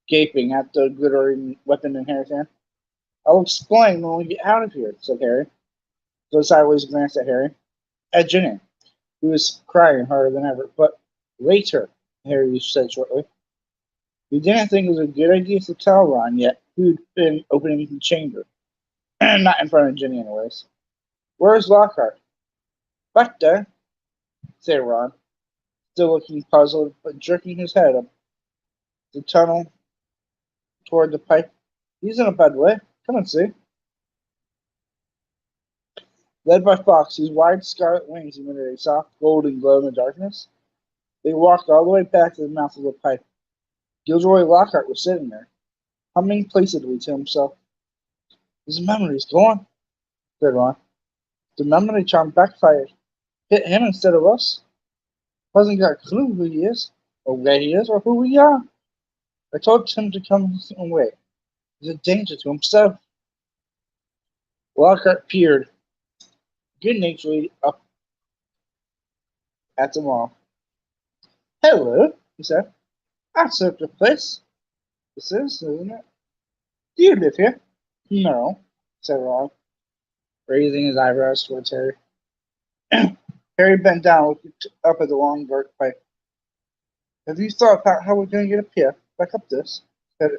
gaping at the glittering weapon in Harry's hand. I'll explain when we get out of here, said Harry. So sideways glanced at Harry. At Ginny, who was crying harder than ever. But later, Harry said shortly. He didn't think it was a good idea to tell Ron yet who'd been opening the chamber. Not in front of Ginny, anyways. Where's Lockhart? Back there, said Ron, still looking puzzled, but jerking his head up the tunnel toward the pipe. He's in a bad way. Come and see. Led by Fox, whose wide scarlet wings emitted a soft golden glow in the darkness, they walked all the way back to the mouth of the pipe. Gilderoy Lockhart was sitting there, humming placidly to himself. His memory's gone, said Ron. The memory charm backfired. Hit him instead of us. Hasn't got a clue who he is, or where he is, or who we are. I told him to come away. He's a danger to himself. Lockhart peered good-naturedly up at them all. Hello, he said. That's a good place. This is, isn't it? Do you live here? No, said Ron, raising his eyebrows towards Harry. Harry bent down, looking up at the long, dark pipe. Have you thought about how we're going to get up here? Back up this,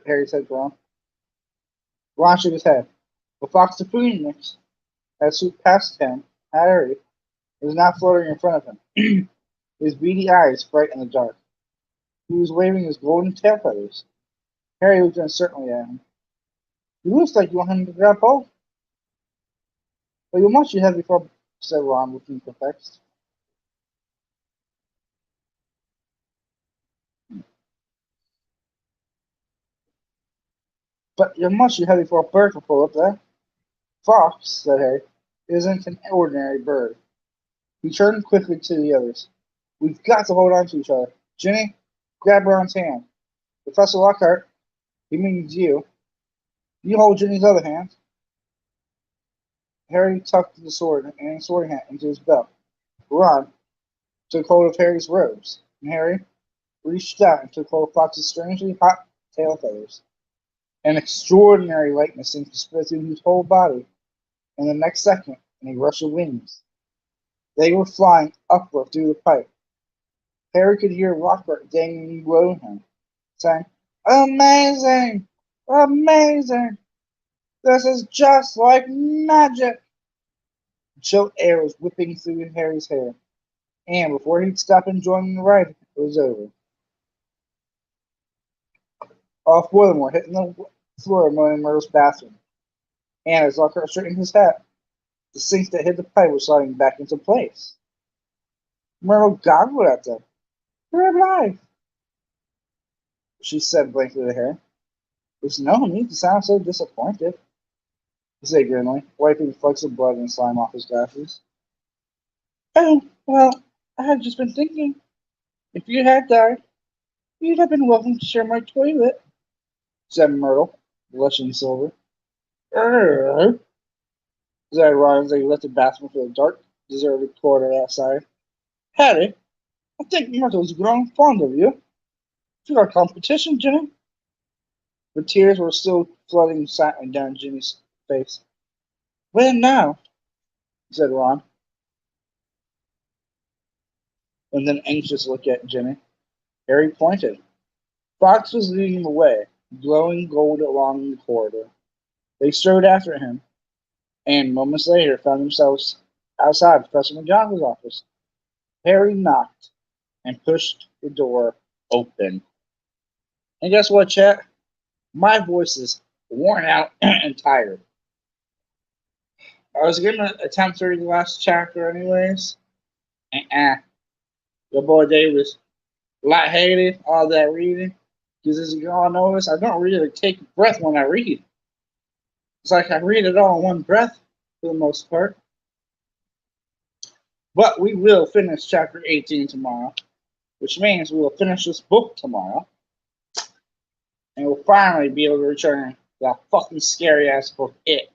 Harry said to Ron. Ron shook his head. The Fox the Phoenix had swooped past him. Harry was now floating in front of him, his beady eyes bright in the dark. He was waving his golden tail feathers. Harry looked uncertainly at him. He looks like you want him to grab hold. But you must you have before, said Ron, looking perplexed. But you must you have before a bird will pull up there. Fox, said Harry, isn't an ordinary bird. He turned quickly to the others. We've got to hold on to each other. Ginny, grab Ron's hand. Professor Lockhart, he means you. You hold Ginny's other hand. Harry tucked the sword and sword hat into his belt. Ron took hold of Harry's robes, and Harry reached out and took hold of Fox's strangely hot tail feathers. An extraordinary lightness seemed to spread through his whole body, and the next second, in a rush of wings, they were flying upward through the pipe. Harry could hear Lockhart dangling below him, saying, Amazing! Amazing! This is just like magic! Chill air was whipping through Harry's hair, And before he'd stop enjoying the ride, it was over. All four of them were hitting the floor of Myrtle's bathroom. And as Lockhart straightened his hat, the sink that hid the pipe was sliding back into place. Myrtle goggled at them. "We're alive," she said blankly to her. "There's no need to sound so disappointed," he said grimly, wiping flecks of blood and slime off his glasses. "Oh, well, I had just been thinking. If you had died, you'd have been welcome to share my toilet," said Myrtle, blushing silver. "Err," said Ron as they left the bathroom for the dark, deserted corridor outside. "Harry, I think Myrtle's grown fond of you. To our competition, Jimmy." The tears were still flooding silently down Jimmy's face. "When now?" said Ron, with an anxious look at Jimmy. Harry pointed. Fox was leading the way, glowing gold along the corridor. They strode after him, and moments later found themselves outside Professor McGonagall's office. Harry knocked and pushed the door open. And guess what, chat? My voice is worn out and tired. I was going to attempt to read the last chapter anyways. Your boy Dave was lightheaded, all that reading. Because as you all notice, I don't really take a breath when I read. It's like I read it all in one breath for the most part. But we will finish chapter 18 tomorrow, which means we will finish this book tomorrow. And we'll finally be able to return to that fucking scary ass book, It,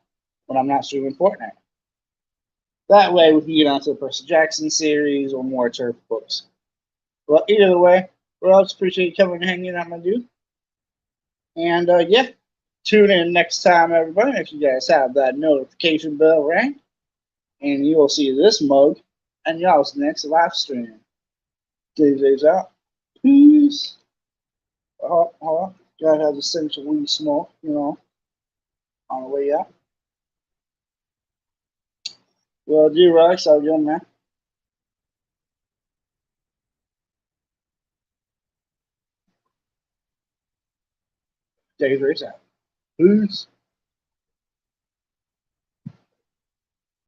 when I'm not streaming Fortnite. That way we can get onto the Percy Jackson series or more turf books. Well, either way, we always appreciate you coming and hanging out, my dude. And yeah, tune in next time, everybody. Make sure you guys have that notification bell ring. And you will see this mug and y'all's next live stream. Daves-Raves out. Peace. Gotta have the essential weed smoke, on the way out. Well, D-Rex, how you doing, man? Daves-Raves out. Peace.